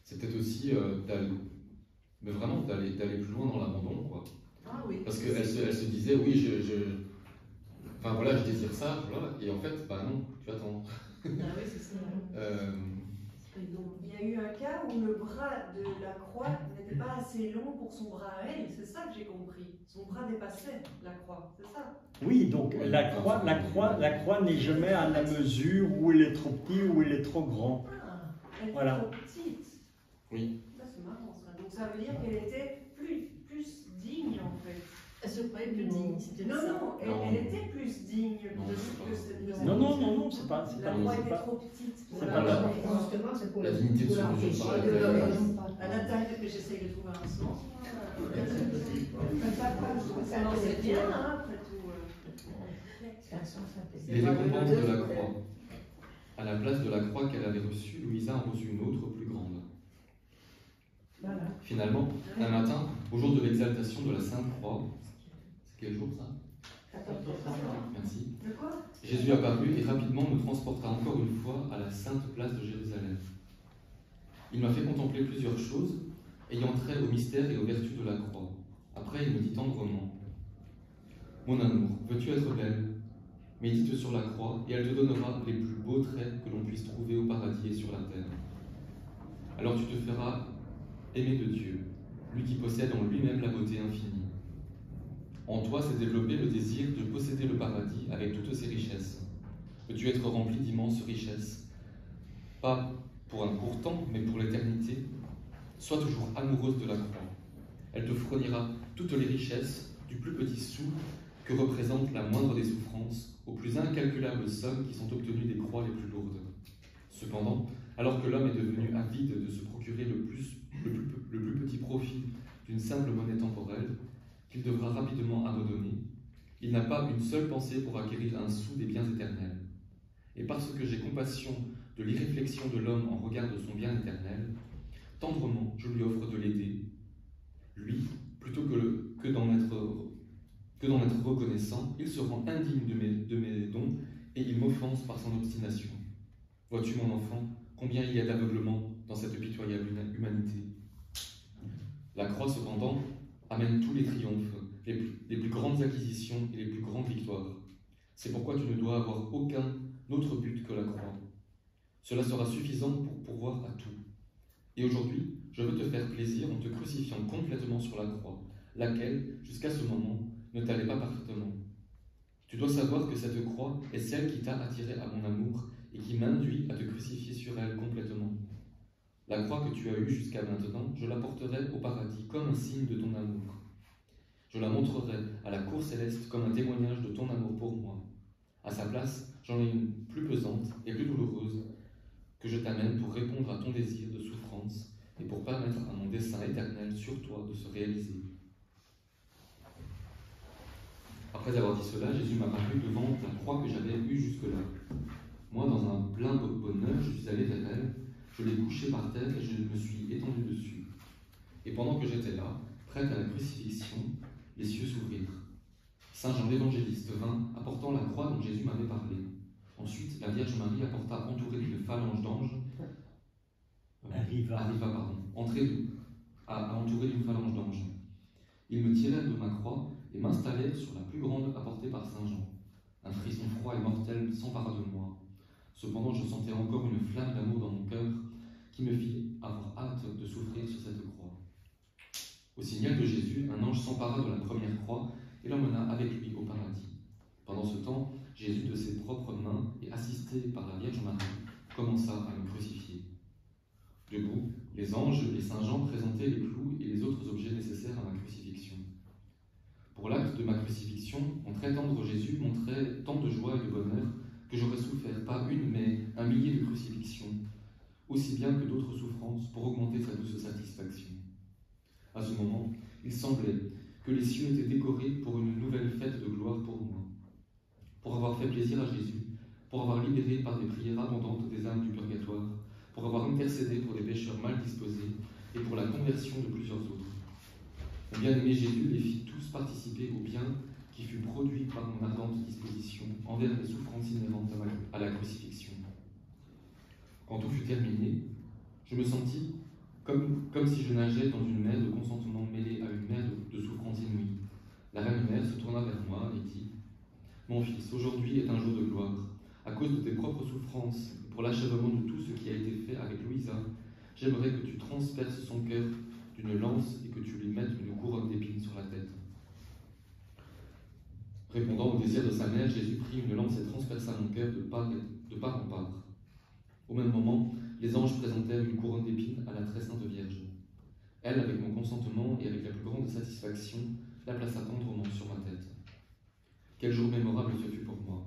C'est peut-être aussi d'aller plus loin dans l'abandon, quoi. Ah oui. Parce qu'elle se disait, oui, enfin voilà, je désire ça, voilà, et en fait, bah non, tu attends. Ah oui, c'est ça. Il y a eu un cas où le bras de la croix n'était pas assez long pour son bras à elle, c'est ça que j'ai compris. Son bras dépassait la croix, c'est ça? Oui, donc la croix n'est jamais à la mesure où elle est trop petite ou elle est trop grande. Ah, elle était Voilà. trop petite. Oui. Ça, c'est marrant ça. Donc ça veut dire qu'elle était plus digne en fait. Elle se croyait plus digne, c'était Non, ça. non, elle était plus digne de cette. Non, c'est pas. La croix était trop petite. c'est pas la- Justement, c'est pour La dignité pour de se mesure l'empêcher par la de taille. À la taille que j'essaye de trouver un sens. Ça Non, c'est bien, bien. hein, après tout. Les récompenses de la croix. À la place de la croix qu'elle avait reçue, Louisa en reçut une autre plus grande. Voilà. Finalement, un matin, au jour de l'exaltation de la Sainte Croix, c'est quel jour ça? Merci. De quoi? Jésus apparut et rapidement me transporta encore une fois à la sainte place de Jérusalem. Il m'a fait contempler plusieurs choses, ayant trait au mystère et aux vertus de la croix. Après, il me dit tendrement, Mon amour, veux-tu être belle? Médite sur la croix et elle te donnera les plus beaux traits que l'on puisse trouver au paradis et sur la terre. Alors tu te feras aimer de Dieu, lui qui possède en lui-même la beauté infinie. En toi s'est développé le désir de posséder le paradis avec toutes ses richesses. Veux-tu être rempli d'immenses richesses? Pas pour un court temps, mais pour l'éternité. Sois toujours amoureuse de la croix. Elle te fournira toutes les richesses, du plus petit sou que représente la moindre des souffrances, aux plus incalculables sommes qui sont obtenues des croix les plus lourdes. Cependant, alors que l'homme est devenu avide de se procurer le plus petit profit d'une simple monnaie temporelle, qu'il devra rapidement abandonner, il n'a pas une seule pensée pour acquérir un sou des biens éternels. Et parce que j'ai compassion de l'irréflexion de l'homme en regard de son bien éternel, tendrement je lui offre de l'aider, lui, plutôt que d'en être reconnaissant, il se rend indigne de mes dons et il m'offense par son obstination. Vois-tu, mon enfant, combien il y a d'aveuglement dans cette pitoyable humanité? La croix, cependant, amène tous les triomphes, les plus grandes acquisitions et les plus grandes victoires. C'est pourquoi tu ne dois avoir aucun autre but que la croix. Cela sera suffisant pour pourvoir à tout. Et aujourd'hui, je veux te faire plaisir en te crucifiant complètement sur la croix, laquelle, jusqu'à ce moment, ne t'allait pas parfaitement. Tu dois savoir que cette croix est celle qui t'a attiré à mon amour et qui m'induit à te crucifier sur elle complètement. La croix que tu as eue jusqu'à maintenant, je la porterai au paradis comme un signe de ton amour. Je la montrerai à la cour céleste comme un témoignage de ton amour pour moi. À sa place, j'en ai une plus pesante et plus douloureuse que je t'amène pour répondre à ton désir de souffrance et pour permettre à mon dessein éternel sur toi de se réaliser. Après avoir dit cela, Jésus m'a paru devant la croix que j'avais eue jusque-là. Moi, dans un plein bonheur, je suis allé vers elle, je l'ai couchée par terre et je me suis étendu dessus. Et pendant que j'étais là, prête à la crucifixion, les cieux s'ouvrirent. Saint Jean l'Évangéliste vint, apportant la croix dont Jésus m'avait parlé. Ensuite, la Vierge Marie apporta, entourée d'une phalange d'anges, entourée d'une phalange d'anges. Ils me tirèrent de ma croix et m'installèrent sur la plus grande apportée par Saint Jean. Un frisson froid et mortel s'empara de moi. Cependant, je sentais encore une flamme d'amour dans mon cœur qui me fit avoir hâte de souffrir sur cette croix. Au signal de Jésus, un ange s'empara de la première croix et l'emmena avec lui au paradis. Pendant ce temps, Jésus, de ses propres mains et assisté par la Vierge Marie, commença à me crucifier. Debout, les anges et Saint Jean présentaient les clous et les autres objets nécessaires à ma crucifixion. Pour l'acte de ma crucifixion, mon très tendre Jésus montrait tant de joie et de bonheur que j'aurais souffert pas une, mais un millier de crucifixions, aussi bien que d'autres souffrances, pour augmenter sa douce satisfaction. À ce moment, il semblait que les cieux étaient décorés pour une nouvelle fête de gloire pour moi. Pour avoir fait plaisir à Jésus, pour avoir libéré par des prières abondantes des âmes du purgatoire, pour avoir intercédé pour des pécheurs mal disposés et pour la conversion de plusieurs autres. Mon bien-aimé Jésus les fit tous participer au bien qui fut produit par mon ardente disposition envers les souffrances inhérentes à la crucifixion. Quand tout fut terminé, je me sentis comme si je nageais dans une mer de consentement mêlée à une mer de souffrances inouïes. La reine mère se tourna vers moi et dit « Mon fils, aujourd'hui est un jour de gloire. À cause de tes propres souffrances, pour l'achèvement de tout ce qui a été fait avec Louisa, j'aimerais que tu transperces son cœur d'une lance et que tu lui mettes une couronne d'épines sur la tête. » Répondant au désir de sa mère, Jésus prit une lance et transperça mon cœur de part en part. Au même moment, les anges présentèrent une couronne d'épines à la très sainte Vierge. Elle, avec mon consentement et avec la plus grande satisfaction, la plaça tendrement sur ma tête. Quel jour mémorable ce fut pour moi.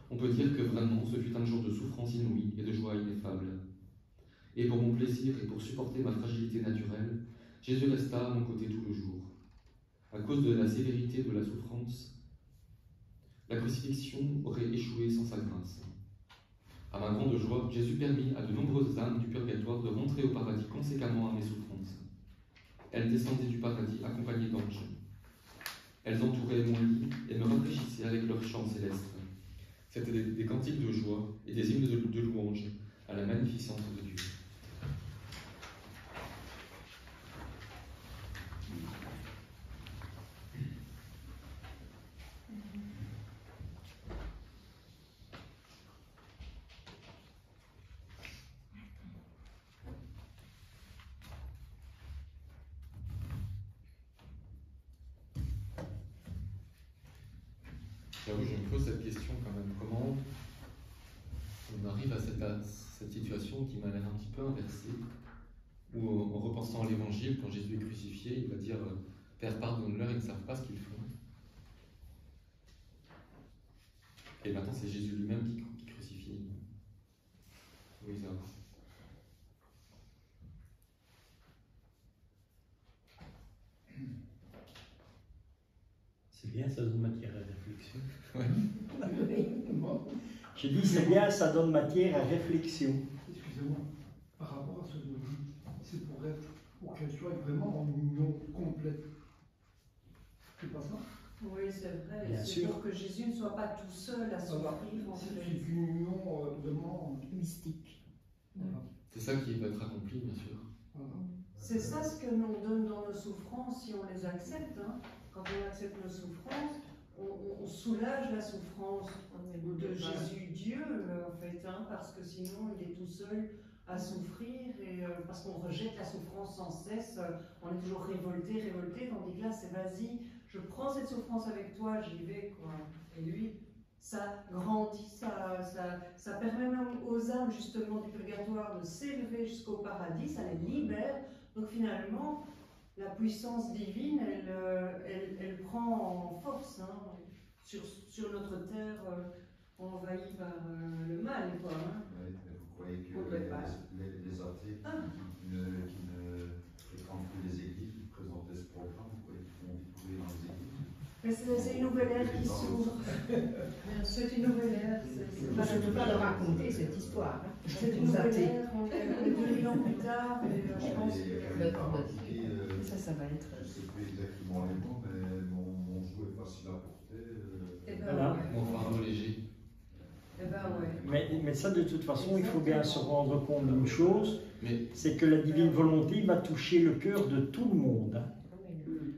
On peut dire que vraiment ce fut un jour de souffrance inouïe et de joie ineffable. Et pour mon plaisir et pour supporter ma fragilité naturelle, Jésus resta à mon côté tout le jour. À cause de la sévérité de la souffrance, la crucifixion aurait échoué sans sa grâce. À ma grande joie, Jésus permit à de nombreuses âmes du purgatoire de rentrer au paradis conséquemment à mes souffrances. Elles descendaient du paradis accompagnées d'anges. Elles entouraient mon lit et me rafraîchissaient avec leurs chants célestes. C'étaient des cantiques de joie et des hymnes de louange à la magnificence de Dieu. j'avoue, je me pose cette question quand même. Comment on arrive à cette situation qui m'a l'air un petit peu inversée, où en repensant à l'évangile, quand Jésus est crucifié, il va dire Père, pardonne-leur, ils ne savent pas ce qu'ils font. Et maintenant, c'est Jésus lui-même qui crucifie. Oui, ça va. C'est bien, ça donne matière à réflexion. Ouais. Je dis c'est bien, ça donne matière à réflexion. Excusez-moi, par rapport à ce que vous dites, c'est pour qu'elle soit vraiment en union complète. C'est pas ça? Oui, c'est vrai. Bien C'est sûr. pour que Jésus ne soit pas tout seul à souffrir. en C'est fait. une union vraiment Mystique. voilà. C'est ça qui va être accompli, bien sûr. Voilà. C'est ça ce que nous donne dans nos souffrances si on les accepte. Hein. Quand on accepte nos souffrances, on soulage la souffrance de Jésus Dieu, en fait, hein, parce que sinon il est tout seul à souffrir et parce qu'on rejette la souffrance sans cesse, on est toujours révolté, tandis que là c'est vas-y, je prends cette souffrance avec toi, j'y vais, quoi. Et lui, ça grandit, ça permet même aux âmes justement du purgatoire de s'élever jusqu'au paradis, ça les libère. Donc finalement, la puissance divine, elle prend en force hein, sur notre terre envahie par le mal, quoi. Hein. Oui, mais vous croyez que On le prépare. les athées qui ne fréquentent plus les églises, qui présentaient ce programme, vous croyez qu'ils vont vite trouver dans les églises? Mais c'est une nouvelle ère qui s'ouvre. C'est une nouvelle ère. Je ne peux pas leur raconter cette histoire. Hein. C'est une nouvelle ère. On est 2000 ans plus tard, et je pense que Ça va être. Je ne sais plus exactement les mots, mais mon joug est facile à porter. Eh ben, Voilà. Mon fardeau léger. Eh ben ouais. Mais ça, de toute façon, il faut bien se rendre compte d'une chose, Mais c'est que la divine volonté va toucher le cœur de tout le monde, hein.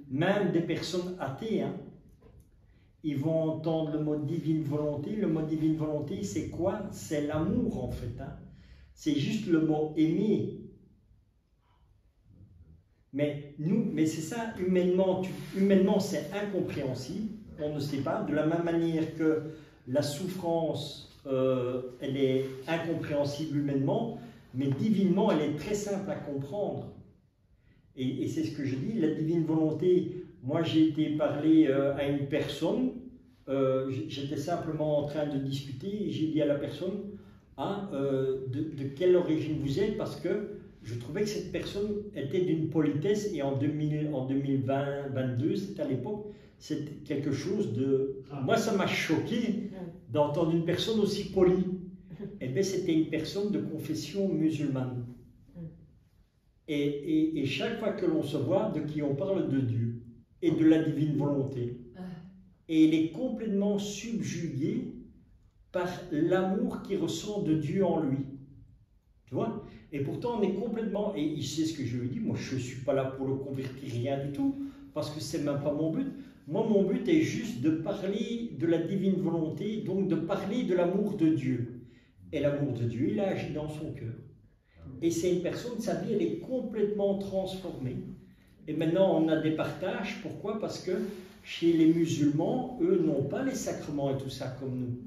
Même des personnes athées. Hein. Ils vont entendre le mot divine volonté. Le mot divine volonté, c'est quoi? C'est l'amour, en fait. Hein. C'est juste le mot aimer. Mais c'est ça, humainement c'est incompréhensible. On ne sait pas. De la même manière que la souffrance, elle est incompréhensible humainement, mais divinement, elle est très simple à comprendre. Et c'est ce que je dis, la divine volonté. Moi, j'ai été parler à une personne, j'étais simplement en train de discuter, et j'ai dit à la personne, de quelle origine vous êtes, parce que je trouvais que cette personne était d'une politesse, et en 2022, c'était à l'époque, c'était quelque chose de... Moi, ça m'a choqué d'entendre une personne aussi polie. Eh bien, c'était une personne de confession musulmane. Et chaque fois que l'on se voit, de qui on parle? De Dieu et de la divine volonté. Et il est complètement subjugué par l'amour qu'il ressent de Dieu en lui. Tu vois? Et pourtant, on est complètement... Et il sait ce que je lui dis. Moi, je ne suis pas là pour le convertir, rien du tout, parce que ce n'est même pas mon but. Moi, mon but est juste de parler de la divine volonté, donc de parler de l'amour de Dieu. Et l'amour de Dieu, il a agi dans son cœur. Et c'est une personne, sa vie, elle est complètement transformée. Et maintenant, on a des partages. Pourquoi? Parce que chez les musulmans, eux n'ont pas les sacrements et tout ça comme nous.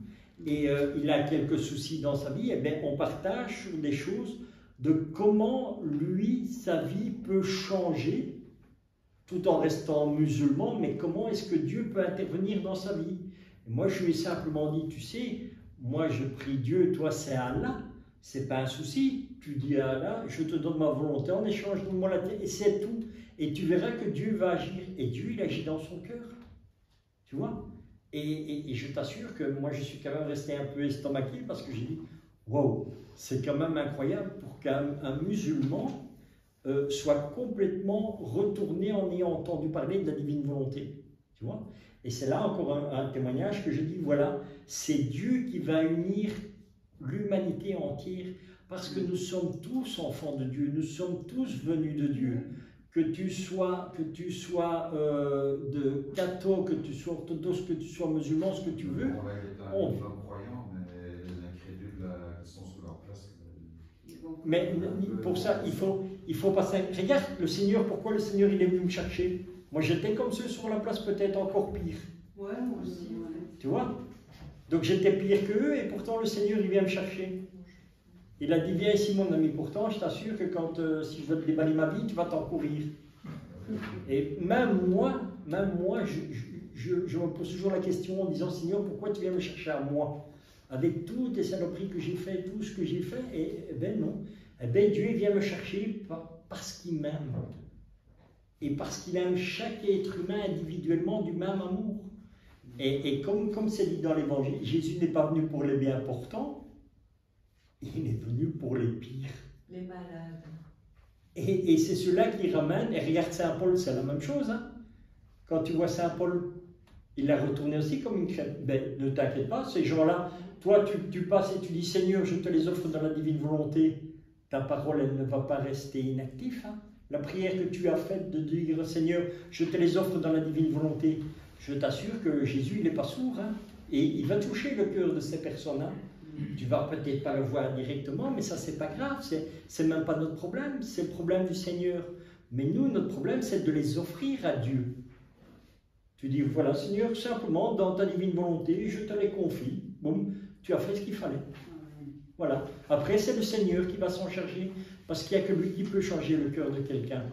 Et il a quelques soucis dans sa vie. Et bien, on partage sur des choses de comment, lui, sa vie peut changer tout en restant musulman. Mais comment est-ce que Dieu peut intervenir dans sa vie? Et moi, je lui ai simplement dit, tu sais, moi, je prie Dieu, toi, c'est Allah. C'est pas un souci. Tu dis à Allah, je te donne ma volonté en échange de moi la tienne, et c'est tout. Et tu verras que Dieu va agir. Et Dieu, il agit dans son cœur. Tu vois? Et je t'assure que moi, je suis quand même resté un peu estomaqué parce que j'ai dit, wow, c'est quand même incroyable pour qu'un musulman soit complètement retourné en ayant entendu parler de la divine volonté. Tu vois? Et c'est là encore un témoignage que je dis, voilà, c'est Dieu qui va unir l'humanité entière, parce que nous sommes tous enfants de Dieu, nous sommes tous venus de Dieu. Que tu sois de catho, que tu sois orthodoxe, que tu sois musulman, ce que tu veux. On est croyants, mais les incrédules qui sont sous leur place. Mais pour ça, il faut passer. Regarde le Seigneur, pourquoi le Seigneur il est venu me chercher? Moi j'étais comme ceux sur la place, peut-être encore pire. Ouais, moi aussi. Ouais. Tu vois? Donc j'étais pire qu'eux et pourtant le Seigneur il vient me chercher. Il a dit viens ici mon ami, pourtant je t'assure que quand si je veux te déballer ma vie, tu vas t'en courir. Et même moi, je me pose toujours la question en disant Seigneur, pourquoi tu viens me chercher à moi? Avec toutes les saloperies que j'ai fait, tout ce que j'ai fait, et ben non. Eh ben Dieu vient me chercher parce qu'il m'aime. Et parce qu'il aime chaque être humain individuellement du même amour. Et comme c'est dit dans l'Évangile, Jésus n'est pas venu pour les bien portants, il est venu pour les pires. Les malades. Et c'est ceux-là qui ramènent, et regarde Saint Paul, c'est la même chose. Hein. Quand tu vois Saint Paul, il l'a retourné aussi comme une crête. Ben, ne t'inquiète pas, ces gens-là, toi tu passes et tu dis Seigneur, je te les offre dans la divine volonté, ta parole, elle ne va pas rester inactive. Hein. La prière que tu as faite de dire Seigneur, je te les offre dans la divine volonté, je t'assure que Jésus, il n'est pas sourd. Hein. Et il va toucher le cœur de ces personnes. Hein. Tu vas peut-être pas le voir directement, mais ça, c'est pas grave. C'est même pas notre problème. C'est le problème du Seigneur. Mais nous, notre problème, c'est de les offrir à Dieu. Tu dis, voilà, Seigneur, simplement, dans ta divine volonté, je te les confie. Boum, tu as fait ce qu'il fallait. Voilà. Après, c'est le Seigneur qui va s'en charger, parce qu'il n'y a que lui qui peut changer le cœur de quelqu'un.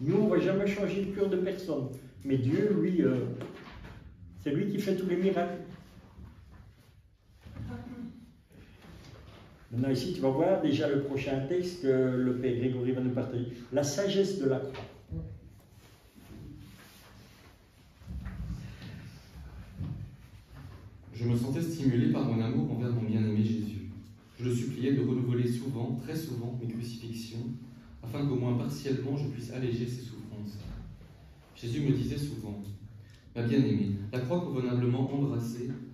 Nous, on ne va jamais changer le cœur de personne. Mais Dieu, lui, c'est lui qui fait tous les miracles. Maintenant, ici, tu vas voir déjà le prochain texte que le Père Grégory va nous partager. La sagesse de la croix. Je me sentais stimulé par mon amour envers mon bien-aimé Jésus. Je le suppliais de renouveler souvent, très souvent, mes crucifixions, afin qu'au moins partiellement je puisse alléger ses souffrances. Jésus me disait souvent, ma bien-aimée, la croix convenablement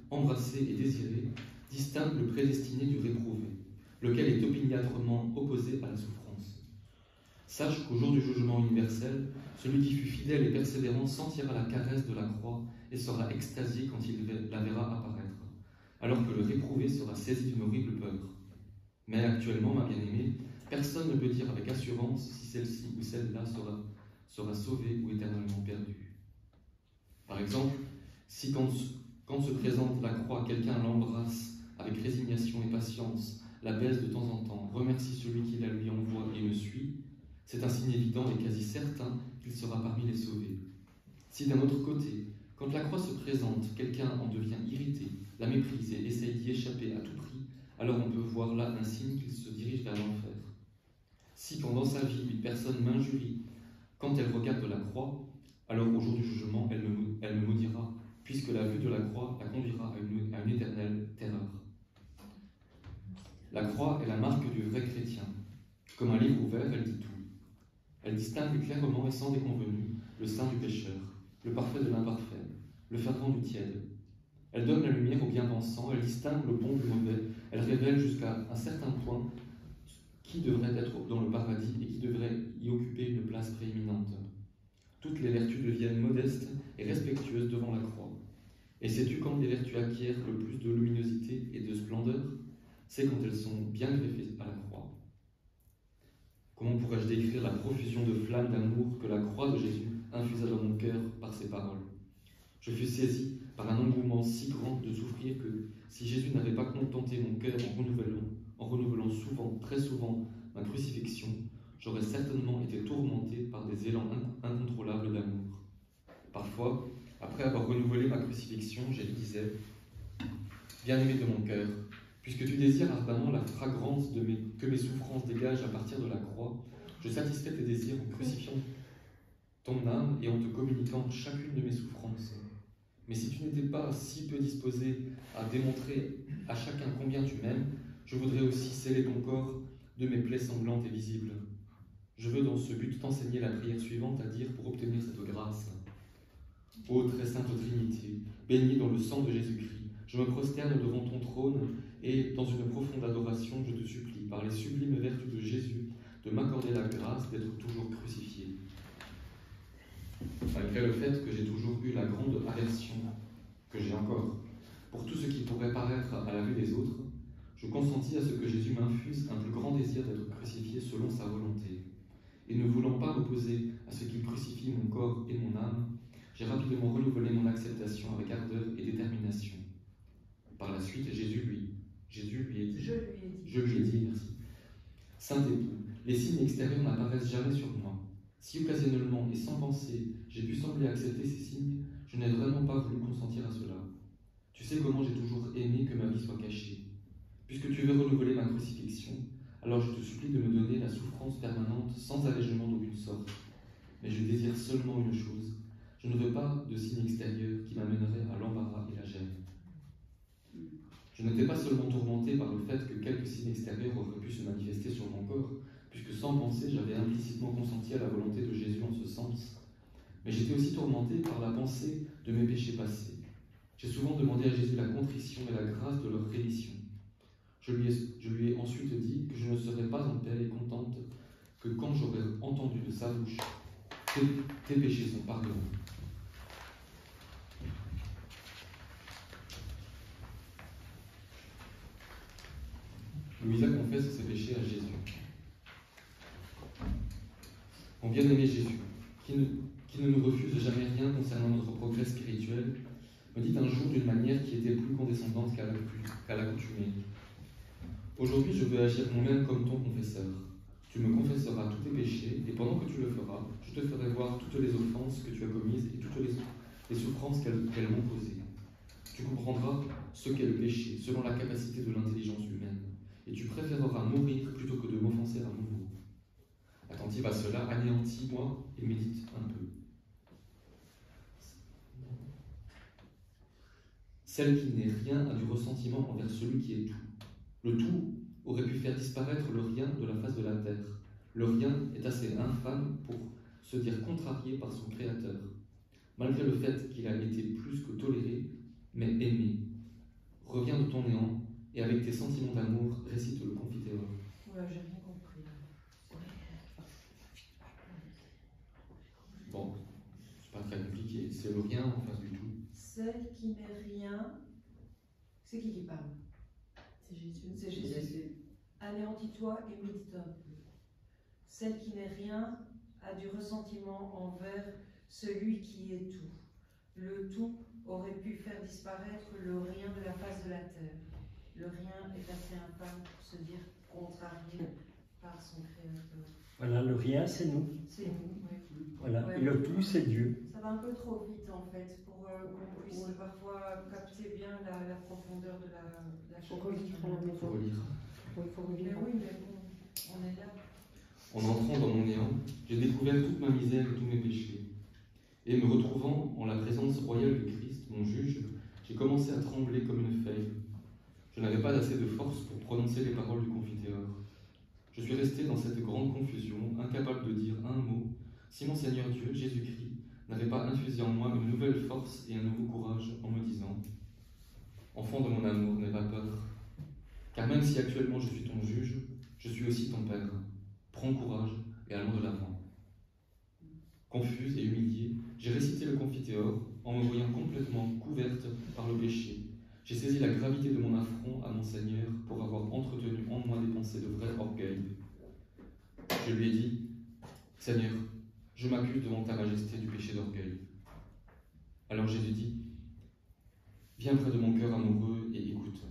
embrassée et désirée, distingue le prédestiné du réprouvé, lequel est opiniâtrement opposé à la souffrance. Sache qu'au jour du jugement universel, celui qui fut fidèle et persévérant sentira la caresse de la croix et sera extasié quand il la verra apparaître, alors que le réprouvé sera saisi d'une horrible peur. Mais actuellement, ma bien-aimée, personne ne peut dire avec assurance si celle-ci ou celle-là sera sauvée ou éternellement perdue. Par exemple, si quand se présente la croix, quelqu'un l'embrasse avec résignation et patience, la baisse de temps en temps, remercie celui qui la lui envoie et me suit, c'est un signe évident et quasi certain qu'il sera parmi les sauvés. Si d'un autre côté, quand la croix se présente, quelqu'un en devient irrité, la méprise et essaye d'y échapper à tout prix, alors on peut voir là un signe qu'il se dirige vers l'enfer. Si pendant sa vie une personne m'injurie quand elle regarde la croix, alors au jour du jugement, elle me maudira, puisque la vue de la croix la conduira à une éternelle terreur. La croix est la marque du vrai chrétien. Comme un livre ouvert, elle dit tout. Elle distingue clairement et sans déconvenue le saint du pécheur, le parfait de l'imparfait, le fervent du tiède. Elle donne la lumière aux bien-pensants, elle distingue le bon du mauvais, elle révèle jusqu'à un certain point qui devrait être dans le paradis et qui devrait y occuper une place prééminente. Toutes les vertus deviennent modestes et respectueuses devant la croix. Et sais-tu quand les vertus acquièrent le plus de luminosité et de splendeur? C'est quand elles sont bien greffées à la croix. Comment pourrais-je décrire la profusion de flammes d'amour que la croix de Jésus infusa dans mon cœur par ses paroles? Je fus saisi par un engouement si grand de souffrir que si Jésus n'avait pas contenté mon cœur en renouvelant souvent, très souvent, ma crucifixion, j'aurais certainement été tourmenté par des élans incontrôlables d'amour. Parfois, après avoir renouvelé ma crucifixion, je disais, bien-aimé de mon cœur, puisque tu désires ardemment la fragrance que mes souffrances dégagent à partir de la croix, je satisfais tes désirs en crucifiant ton âme et en te communiquant chacune de mes souffrances. Mais si tu n'étais pas si peu disposé à démontrer à chacun combien tu m'aimes, je voudrais aussi sceller ton corps de mes plaies sanglantes et visibles. Je veux dans ce but t'enseigner la prière suivante à dire pour obtenir cette grâce. Ô très sainte Trinité, baignée dans le sang de Jésus-Christ, je me prosterne devant ton trône et, dans une profonde adoration, je te supplie, par les sublimes vertus de Jésus, de m'accorder la grâce d'être toujours crucifié. Malgré le fait que j'ai toujours eu la grande aversion, que j'ai encore, pour tout ce qui pourrait paraître à la vue des autres, je consentis à ce que Jésus m'infuse un plus grand désir d'être crucifié selon sa volonté. Et ne voulant pas m'opposer à ce qu'il crucifie mon corps et mon âme, j'ai rapidement renouvelé mon acceptation avec ardeur et détermination. Par la suite, Jésus lui a dit, Je lui ai dit. merci. Saint époux, les signes extérieurs n'apparaissent jamais sur moi. Si occasionnellement et sans penser, j'ai pu sembler accepter ces signes, je n'ai vraiment pas voulu consentir à cela. Tu sais comment j'ai toujours aimé que ma vie soit cachée. Puisque tu veux renouveler ma crucifixion, alors je te supplie de me donner la souffrance permanente sans allègement d'aucune sorte. Mais je désire seulement une chose. Je ne veux pas de signes extérieurs qui m'amèneraient à l'embarras et la gêne. Je n'étais pas seulement tourmenté par le fait que quelques signes extérieurs auraient pu se manifester sur mon corps, puisque sans penser, j'avais implicitement consenti à la volonté de Jésus en ce sens. Mais j'étais aussi tourmenté par la pensée de mes péchés passés. J'ai souvent demandé à Jésus la contrition et la grâce de leur rémission. Je lui ai ensuite dit que je ne serais pas en paix et contente que quand j'aurais entendu de sa bouche tes péchés sont pardonnés. Louisa confesse ses péchés à Jésus. Mon bien-aimé Jésus, qui ne nous refuse jamais rien concernant notre progrès spirituel, me dit un jour d'une manière qui était plus condescendante qu'à l'accoutumée. Aujourd'hui, je veux agir moi-même comme ton confesseur. Tu me confesseras tous tes péchés, et pendant que tu le feras, je te ferai voir toutes les offenses que tu as commises et toutes les souffrances qu'elles m'ont causées. Tu comprendras ce qu'est le péché, selon la capacité de l'intelligence humaine, et tu préféreras mourir plutôt que de m'offenser à nouveau. Attentive à cela, anéantis-moi et médite un peu. Celle qui n'est rien a du ressentiment envers celui qui est tout. Le tout aurait pu faire disparaître le rien de la face de la terre. Le rien est assez infâme pour se dire contrarié par son Créateur, malgré le fait qu'il a été plus que toléré, mais aimé. Reviens de ton néant, et avec tes sentiments d'amour, récite le Confiteor. Ouais, j'ai rien compris. Bon, c'est pas très compliqué, c'est le rien en face du tout. Celle qui n'est rien, c'est qui parle? C'est Jésus. Anéantis-toi et médite un peu. Celle qui n'est rien a du ressentiment envers celui qui est tout. Le tout aurait pu faire disparaître le rien de la face de la terre. Le rien est assez infâme pour se dire contrarié par son Créateur. Voilà, le rien, c'est nous. C'est nous, oui. Voilà, Ouais. et le tout, c'est Dieu. Ça va un peu trop vite en fait pour qu'on puisse parfois capter bien la profondeur de la chose. Faut relire à la maison. Faut relire. Oui, il faut Mais relire. oui, mais bon, on est là. En entrant dans mon néant, j'ai découvert toute ma misère et tous mes péchés. Et me retrouvant en la présence royale du Christ, mon juge, j'ai commencé à trembler comme une feuille. Je n'avais pas assez de force pour prononcer les paroles du Confiteor. Je suis resté dans cette grande confusion, incapable de dire un mot, si mon Seigneur Dieu, Jésus-Christ, n'avait pas infusé en moi une nouvelle force et un nouveau courage en me disant « Enfant de mon amour, n'aie pas peur, car même si actuellement je suis ton juge, je suis aussi ton Père. Prends courage et allons de l'avant. » Confuse et humiliée, j'ai récité le Confiteor en me voyant complètement couverte par le péché. J'ai saisi la gravité de mon affront à mon Seigneur pour avoir entretenu en moi des pensées de vrai orgueil. Je lui ai dit « Seigneur, je m'accuse devant ta majesté du péché d'orgueil. » Alors Jésus dit « Viens près de mon cœur amoureux et écoute.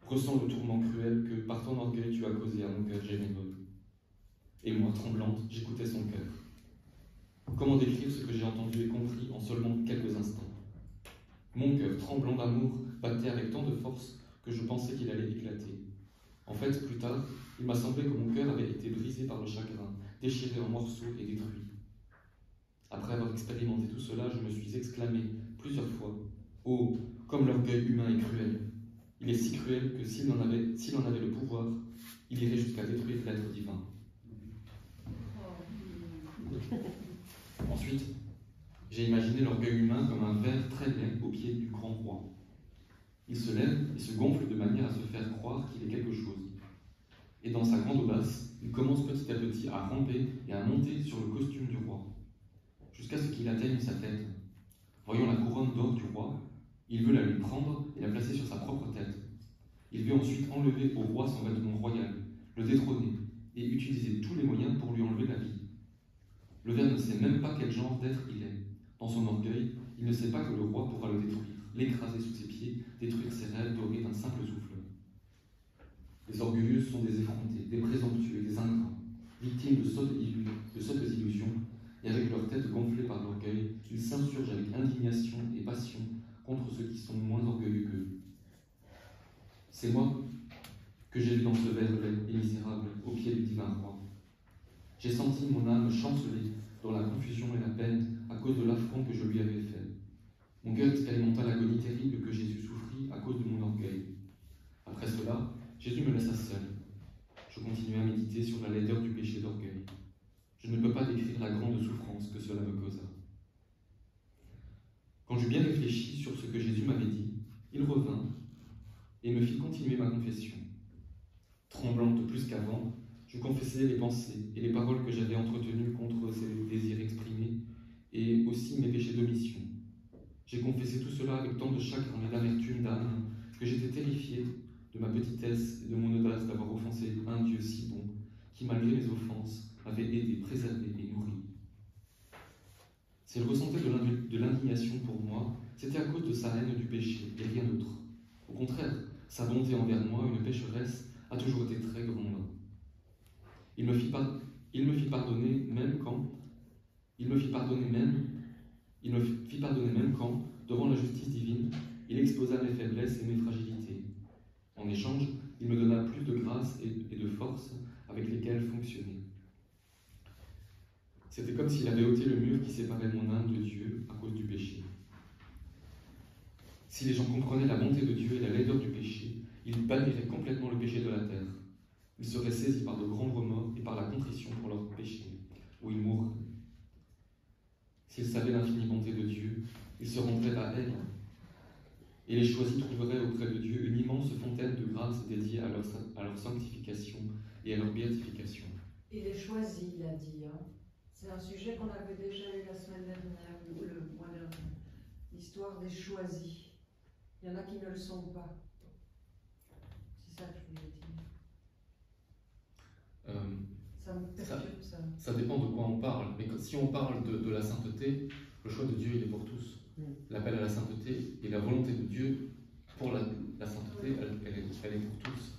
Ressens le tourment cruel que par ton orgueil tu as causé à mon cœur généreux. » Et moi, tremblante, j'écoutais son cœur. Comment décrire ce que j'ai entendu et compris en seulement quelques instants? Mon cœur, tremblant d'amour, battait avec tant de force que je pensais qu'il allait éclater. En fait, plus tard, il m'a semblé que mon cœur avait été brisé par le chagrin, déchiré en morceaux et détruit. Après avoir expérimenté tout cela, je me suis exclamé plusieurs fois « Oh, comme l'orgueil humain est cruel! Il est si cruel que s'il en avait le pouvoir, il irait jusqu'à détruire l'être divin. » Ensuite, j'ai imaginé l'orgueil humain comme un ver très laid au pied du grand roi. Il se lève et se gonfle de manière à se faire croire qu'il est quelque chose. Et dans sa grande audace, il commence petit à petit à ramper et à monter sur le costume du roi, jusqu'à ce qu'il atteigne sa tête. Voyant la couronne d'or du roi, il veut la lui prendre et la placer sur sa propre tête. Il veut ensuite enlever au roi son vêtement royal, le détrôner et utiliser tous les moyens pour lui enlever la vie. Le ver ne sait même pas quel genre d'être il est. Dans son orgueil, il ne sait pas que le roi pourra le détruire, l'écraser sous ses pieds, détruire ses rêves dorés d'un simple souffle. Les orgueilleux sont des effrontés, des présomptueux, des ingrats, victimes de sottes illusions, et avec leur tête gonflée par l'orgueil, ils s'insurgent avec indignation et passion contre ceux qui sont moins orgueilleux qu'eux. C'est moi que j'ai vu dans ce verre laid et misérable au pied du divin roi. J'ai senti mon âme chanceler dans la confusion et la peine à cause de l'affront que je lui avais fait. Mon cœur expérimenta l'agonie terrible que Jésus souffrit à cause de mon orgueil. Après cela, Jésus me laissa seul. Je continuai à méditer sur la laideur du péché d'orgueil. Je ne peux pas décrire la grande souffrance que cela me causa. Quand j'eus bien réfléchi sur ce que Jésus m'avait dit, il revint et me fit continuer ma confession. Tremblante plus qu'avant, je confessais les pensées et les paroles que j'avais entretenues contre ces désirs exprimés et aussi mes péchés d'omission. J'ai confessé tout cela avec tant de chagrin et d'amertume d'âme que j'étais terrifié de ma petitesse et de mon audace d'avoir offensé un Dieu si bon qui, malgré mes offenses, m'avait aidé, préservé et nourri. S'il ressentait de l'indignation pour moi, c'était à cause de sa haine du péché et rien d'autre. Au contraire, sa bonté envers moi, une pécheresse, a toujours été très grande. Il me fit pardonner même quand, devant la justice divine, il exposa mes faiblesses et mes fragilités. En échange, il me donna plus de grâce et de force avec lesquelles fonctionner. C'était comme s'il avait ôté le mur qui séparait mon âme de Dieu à cause du péché. Si les gens comprenaient la bonté de Dieu et la laideur du péché, ils banniraient complètement le péché de la terre. Ils seraient saisis par de grands remords et par la contrition pour leurs péchés, où ils mourraient. S'ils savaient l'infinie bonté de Dieu, ils se rendraient à elle. Et les choisis trouveraient auprès de Dieu une immense fontaine de grâce dédiée à leur sanctification et à leur béatification. Et les choisis, il a dit. Hein. C'est un sujet qu'on avait déjà eu la semaine dernière, ou le mois dernier. L'histoire des choisis. Il y en a qui ne le sont pas. C'est ça que je voulais dire. Ça me perturbe, ça. Ça dépend de quoi on parle. Mais si on parle de la sainteté, le choix de Dieu, il est pour tous. L'appel à la sainteté et la volonté de Dieu pour la sainteté, elle est pour tous.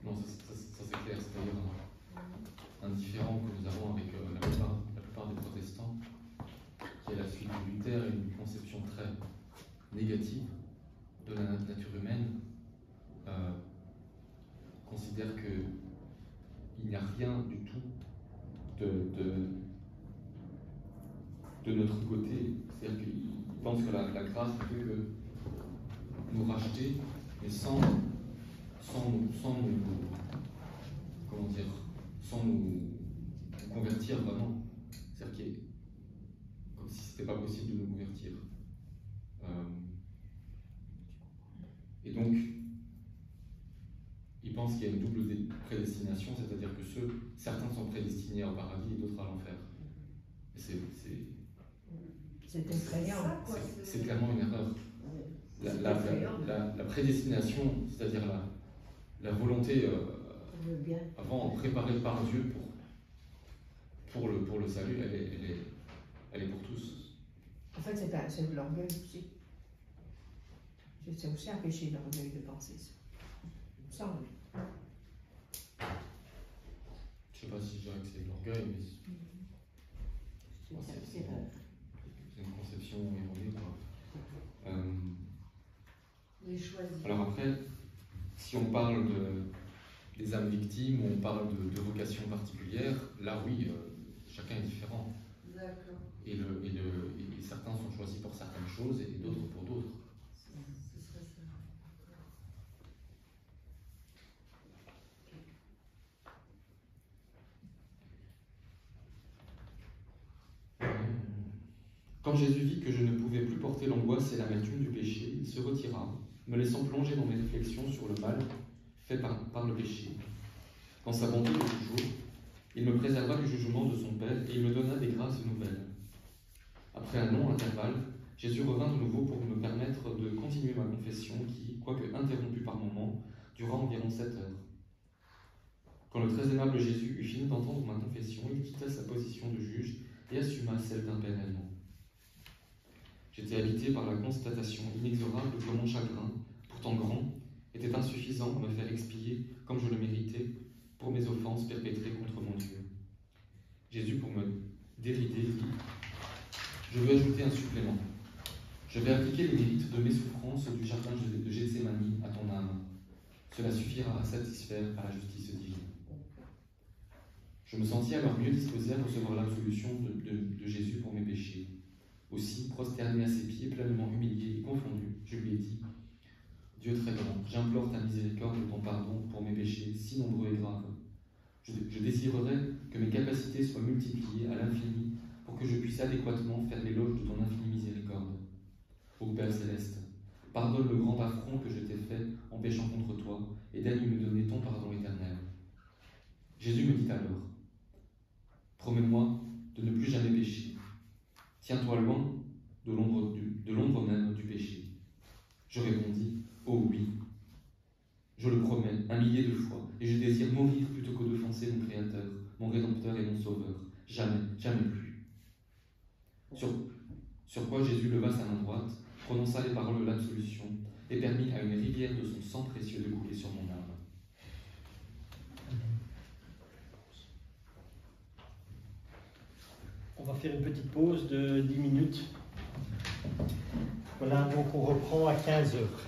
Non, ça c'est clair. C'est d'ailleurs un différent que nous avons avec la plupart des protestants, qui est la suite de Luther et une conception très négative de la nature humaine. Considère qu'il n'y a rien du tout de notre côté. C'est-à-dire qu'il pense que la grâce ne fait que nous racheter, mais sans nous convertir vraiment. C'est-à-dire comme si ce n'était pas possible de nous convertir. Et donc, il pense qu'il y a une double prédestination, c'est-à-dire que certains sont prédestinés au paradis et d'autres à l'enfer. C'est effrayant. C'est clairement une erreur. La prédestination, c'est-à-dire la volonté avant préparée par Dieu pour le salut, elle est pour tous. En fait, c'est de l'orgueil aussi. C'est aussi un péché d'orgueil de penser ça. Ça, oui. Je ne sais pas si je dirais que c'est de l'orgueil, mais c'est une conception erronée. Les choisis. Alors après, si on parle des âmes victimes, ou on parle de vocations particulières, là oui, chacun est différent. D'accord. Et certains sont choisis pour certaines choses et d'autres pour d'autres. Ce serait ça. Quand Jésus vit que je ne pouvais plus porter l'angoisse et l'amertume du péché, il se retira, me laissant plonger dans mes réflexions sur le mal fait par le péché. Dans sa bonté de toujours, il me préserva du jugement de son Père et il me donna des grâces nouvelles. Après un long intervalle, Jésus revint de nouveau pour me permettre de continuer ma confession qui, quoique interrompue par moments, dura environ 7 heures. Quand le très aimable Jésus eut fini d'entendre ma confession, il quitta sa position de juge et assuma celle d'un père aimant. J'étais habité par la constatation inexorable que mon chagrin, pourtant grand, était insuffisant à me faire expier, comme je le méritais, pour mes offenses perpétrées contre mon Dieu. Jésus, pour me dérider, dit « Je veux ajouter un supplément. Je vais appliquer les mérites de mes souffrances du jardin de Gethsémani à ton âme. Cela suffira à satisfaire à la justice divine. » Je me sentis alors mieux disposé à recevoir l'absolution de Jésus pour mes péchés. Aussi, prosterné à ses pieds, pleinement humilié et confondu, je lui ai dit « Dieu très grand, j'implore ta miséricorde et ton pardon pour mes péchés si nombreux et graves. Je désirerais que mes capacités soient multipliées à l'infini pour que je puisse adéquatement faire l'éloge de ton infinie miséricorde. Ô Père céleste, pardonne le grand affront que je t'ai fait en péchant contre toi et daigne me donner ton pardon éternel. » Jésus me dit alors « Promets-moi de ne plus jamais pécher. Tiens-toi loin de l'ombre même du péché. » Je répondis « Oh oui, je le promets 1 millier de fois, et je désire mourir plutôt que d'offenser mon Créateur, mon Rédempteur et mon Sauveur. Jamais, jamais plus. » Sur quoi Jésus leva sa main droite, prononça les paroles de l'absolution, et permit à une rivière de son sang précieux de couler sur mon âme. On va faire une petite pause de 10 minutes. Voilà, donc on reprend à 15 heures.